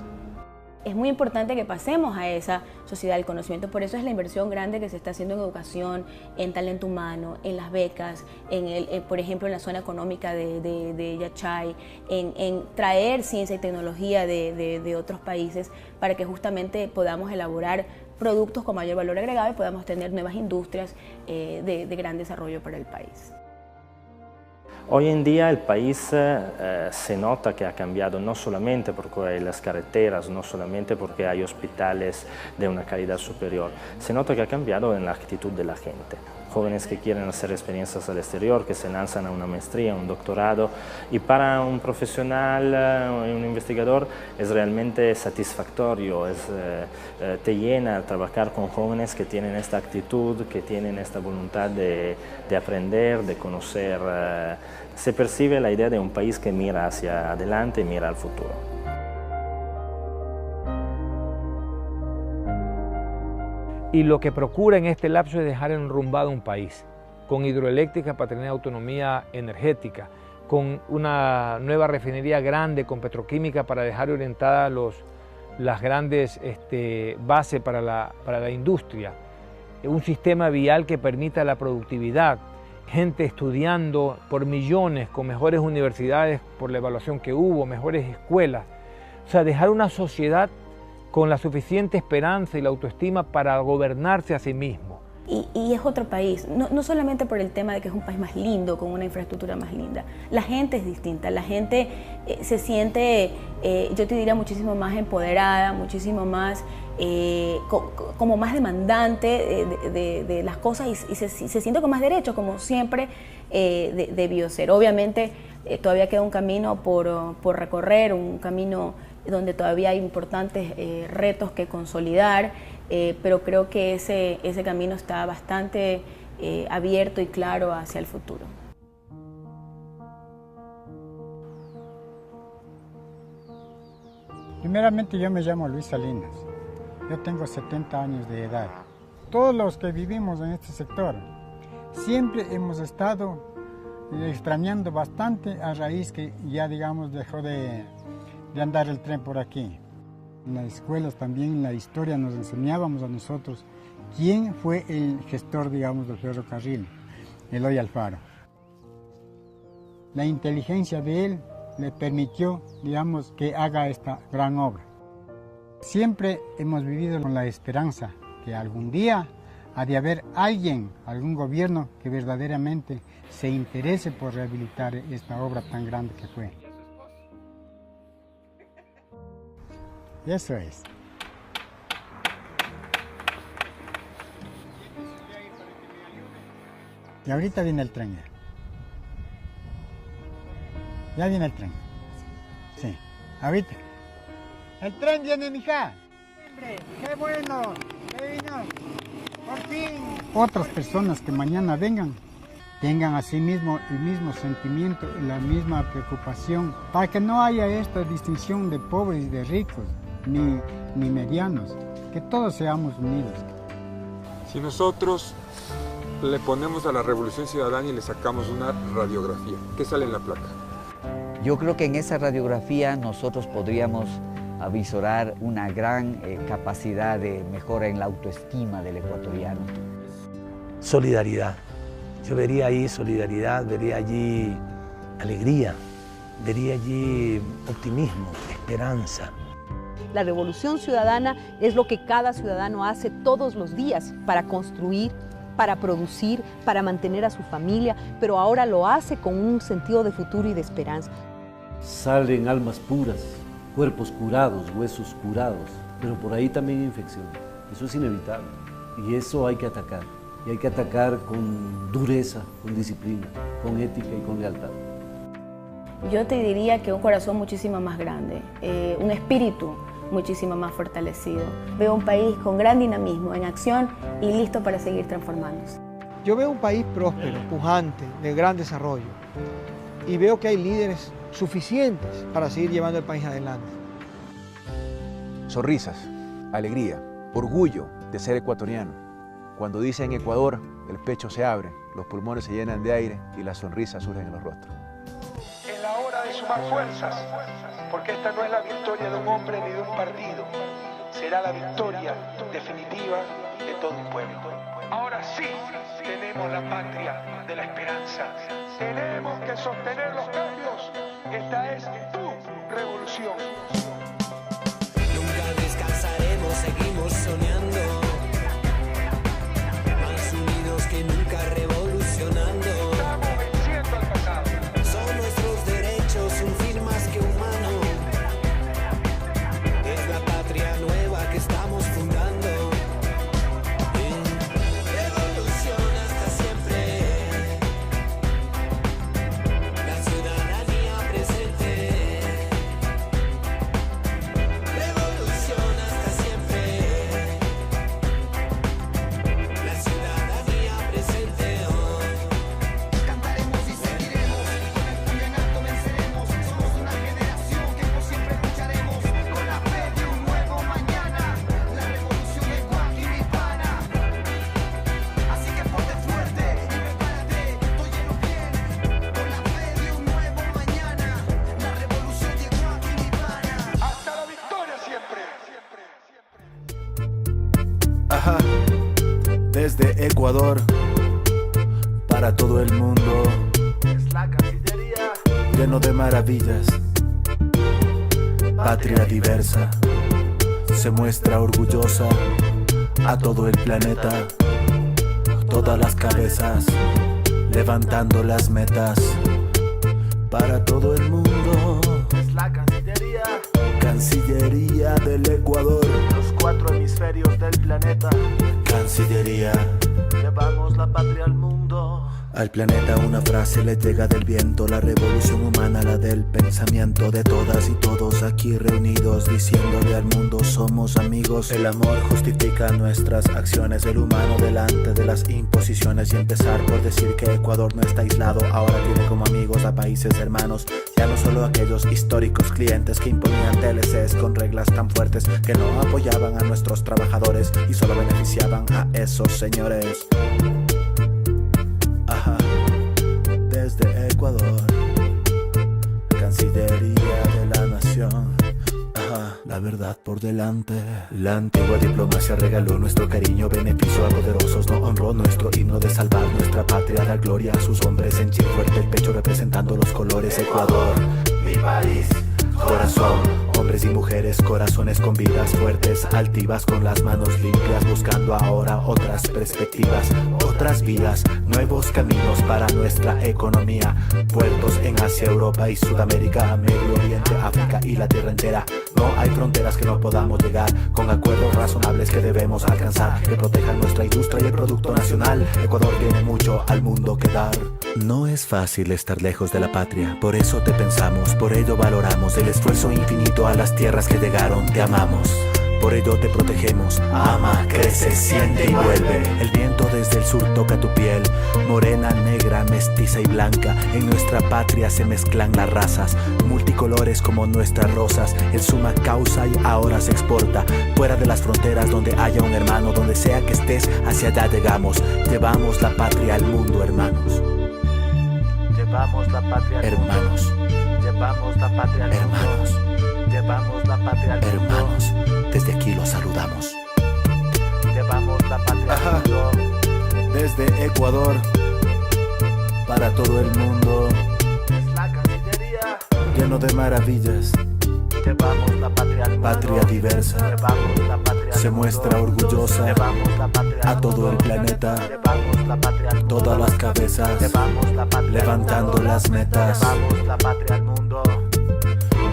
Es muy importante que pasemos a esa sociedad del conocimiento, por eso es la inversión grande que se está haciendo en educación, en talento humano, en las becas, por ejemplo en la zona económica de Yachay, en traer ciencia y tecnología de otros países para que justamente podamos elaborar productos con mayor valor agregado y podamos tener nuevas industrias de gran desarrollo para el país. Hoy en día el país se nota que ha cambiado no solamente porque hay las carreteras, no solamente porque hay hospitales de una calidad superior, se nota que ha cambiado en la actitud de la gente. Jóvenes que quieren hacer experiencias al exterior, que se lanzan a una maestría, un doctorado, y para un profesional, un investigador, es realmente satisfactorio, te llena trabajar con jóvenes que tienen esta actitud, que tienen esta voluntad de aprender, de conocer. Se percibe la idea de un país que mira hacia adelante y mira al futuro. Y lo que procura en este lapso es dejar enrumbado un país, con hidroeléctrica para tener autonomía energética, con una nueva refinería grande, con petroquímica para dejar orientadas las grandes bases para la industria, un sistema vial que permita la productividad, gente estudiando por millones, con mejores universidades por la evaluación que hubo, mejores escuelas. O sea, dejar una sociedad con la suficiente esperanza y la autoestima para gobernarse a sí mismo. Y es otro país, no solamente por el tema de que es un país más lindo, con una infraestructura más linda. La gente es distinta, la gente se siente, yo te diría, muchísimo más empoderada, muchísimo más, como más demandante de las cosas y se siente con más derechos, como siempre debió ser. Obviamente todavía queda un camino por recorrer, un camino donde todavía hay importantes retos que consolidar, pero creo que ese camino está bastante abierto y claro hacia el futuro. Primeramente, yo me llamo Luis Salinas, yo tengo 70 años de edad. Todos los que vivimos en este sector siempre hemos estado extrañando bastante a raíz que ya, digamos, dejó de andar el tren por aquí. En las escuelas también, en la historia, nos enseñábamos a nosotros quién fue el gestor, digamos, del ferrocarril, Eloy Alfaro. La inteligencia de él le permitió, digamos, que haga esta gran obra. Siempre hemos vivido con la esperanza que algún día ha de haber alguien, algún gobierno que verdaderamente se interese por rehabilitar esta obra tan grande que fue. Eso es. Y ahorita viene el tren ya. Ya viene el tren. Sí, ahorita. El tren viene, mija. ¡Qué bueno! ¡Qué vino! ¡Por fin! Otras personas que mañana vengan, tengan asimismo el mismo sentimiento y la misma preocupación, para que no haya esta distinción de pobres y de ricos, ni medianos, que todos seamos unidos. Si nosotros le ponemos a la Revolución Ciudadana y le sacamos una radiografía, ¿qué sale en la placa? Yo creo que en esa radiografía nosotros podríamos avisorar una gran capacidad de mejora en la autoestima del ecuatoriano. Solidaridad. Yo vería ahí solidaridad, vería allí alegría, vería allí optimismo, esperanza. La revolución ciudadana es lo que cada ciudadano hace todos los días para construir, para producir, para mantener a su familia, pero ahora lo hace con un sentido de futuro y de esperanza. Salen almas puras, cuerpos curados, huesos curados, pero por ahí también hay infección. Eso es inevitable y eso hay que atacar. Y hay que atacar con dureza, con disciplina, con ética y con lealtad. Yo te diría que un corazón muchísimo más grande, un espíritu muchísimo más fortalecido. Veo un país con gran dinamismo, en acción y listo para seguir transformándose. Yo veo un país próspero, pujante, de gran desarrollo y veo que hay líderes suficientes para seguir llevando el país adelante. Sonrisas, alegría, orgullo de ser ecuatoriano. Cuando dicen Ecuador, el pecho se abre, los pulmones se llenan de aire y las sonrisas surgen en los rostros. Es la hora de sumar fuerzas, porque esta no es la victoria de un hombre ni de un partido, será la victoria definitiva de todo un pueblo. Ahora sí tenemos la patria de la esperanza, tenemos que sostener los cambios, esta es tu revolución. Nunca descansaremos, seguimos soñando. Que nunca revolucionando. Estamos venciendo al pasado. Son nuestros derechos un fin más que humano. Es la patria nueva que estamos fundando. Revolución hasta siempre. La ciudadanía presente. Revolución hasta siempre. La ciudadanía presente hoy. Cantaremos y seguiremos, con el puño en alto venceremos. Somos una generación que por siempre lucharemos, con la fe de un nuevo mañana. La revolución es guaquiripana. Así que ponte fuerte y prepárate, tóyelo bien. Con la fe de un nuevo mañana. La revolución llegó a Guaquiripana. Hasta la victoria siempre. Ajá. Desde Ecuador para todo el mundo, Es la Cancillería. lleno de maravillas, patria diversa, se muestra orgullosa a todo el planeta, todas las cabezas, levantando las metas para todo el mundo. Es la Cancillería. Cancillería del Ecuador, Los 4 hemisferios del planeta. Cancillería. Llevamos la patria al mundo. Al planeta una frase le llega del viento, la revolución humana, la del pensamiento de todas y todos aquí reunidos, diciéndole al mundo somos amigos. El amor justifica nuestras acciones, el humano delante de las imposiciones, y empezar por decir que Ecuador no está aislado, ahora tiene como amigos a países hermanos, ya no solo aquellos históricos clientes que imponían TLCs con reglas tan fuertes que no apoyaban a nuestros trabajadores y solo beneficiaban a esos señores. Ajá. Desde Ecuador, Cancillería de la Nación. Ajá. La verdad por delante. La antigua diplomacia regaló nuestro cariño, beneficio a poderosos, no honró nuestro himno de salvar nuestra patria, dar gloria a sus hombres, henchir fuerte el pecho representando los colores. Ecuador, mi país, corazón, hombres y mujeres, corazones con vidas fuertes, altivas, con las manos limpias, buscando ahora otras perspectivas, otras vidas, nuevos caminos para nuestra economía, puertos en Asia, Europa y Sudamérica, Medio Oriente, África y la tierra entera. No hay fronteras que no podamos llegar, con acuerdos razonables que debemos alcanzar, que protejan nuestra industria y el producto nacional. Ecuador tiene mucho al mundo que dar. No es fácil estar lejos de la patria, por eso te pensamos, por ello valoramos el esfuerzo infinito a las tierras que llegaron, te amamos. Por ello te protegemos, ama, crece, siente y vuelve. El viento desde el sur toca tu piel, morena, negra, mestiza y blanca. En nuestra patria se mezclan las razas, multicolores como nuestras rosas. El suma causa y ahora se exporta, fuera de las fronteras donde haya un hermano. Donde sea que estés, hacia allá llegamos. Llevamos la patria al mundo, hermanos. Llevamos la patria al mundo. Hermanos, Llevamos la patria al mundo. hermanos, Llevamos la patria al mundo. hermanos, desde aquí los saludamos. Llevamos la patria Ajá. al mundo. Desde Ecuador para todo el mundo, Es la Cancillería. lleno de maravillas, Llevamos la patria al mundo. Patria diversa, Llevamos la patria al se mundo. muestra orgullosa Llevamos la patria al a todo mundo. el planeta. Llevamos la patria al mundo. Todas las cabezas, Llevamos la patria al levantando mundo. las metas. Llevamos la patria al mundo.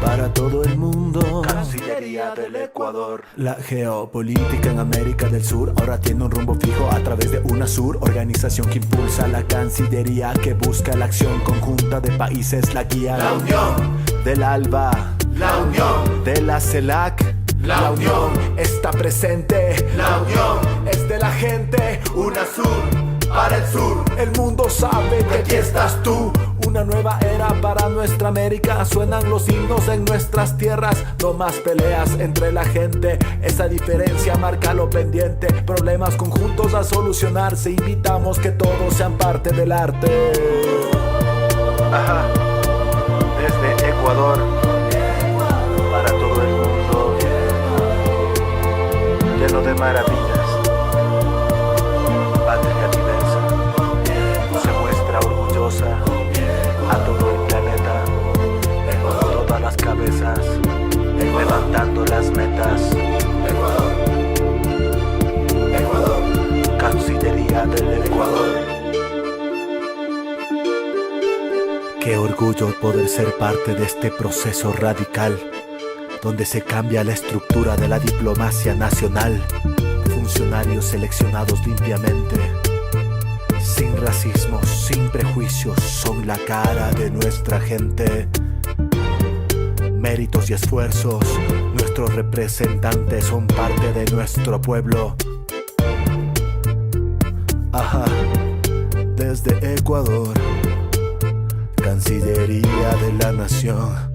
Para todo el mundo. Cancillería del Ecuador. La geopolítica en América del Sur ahora tiene un rumbo fijo a través de UNASUR, organización que impulsa la Cancillería, que busca la acción conjunta de países, la guía. La unión del ALBA, La unión de la CELAC. La unión está presente. La unión es de la gente. UNASUR para el sur. El mundo sabe que aquí estás tú. Una nueva era para nuestra América. Suenan los himnos en nuestras tierras. No más peleas entre la gente. Esa diferencia marca lo pendiente. Problemas conjuntos a solucionarse. Invitamos que todos sean parte del arte. Ajá. Desde Ecuador para todo el mundo, lleno de maravillas. Patria diversa, se muestra orgullosa a todo el planeta. Todas las cabezas, levantando las metas. Cancillería del Ecuador. Qué orgullo poder ser parte de este proceso radical, donde se cambia la estructura de la diplomacia nacional. Funcionarios seleccionados limpiamente, sin racismo, sin prejuicios, son la cara de nuestra gente. Méritos y esfuerzos, nuestros representantes son parte de nuestro pueblo. Ajá, desde Ecuador, Cancillería de la Nación.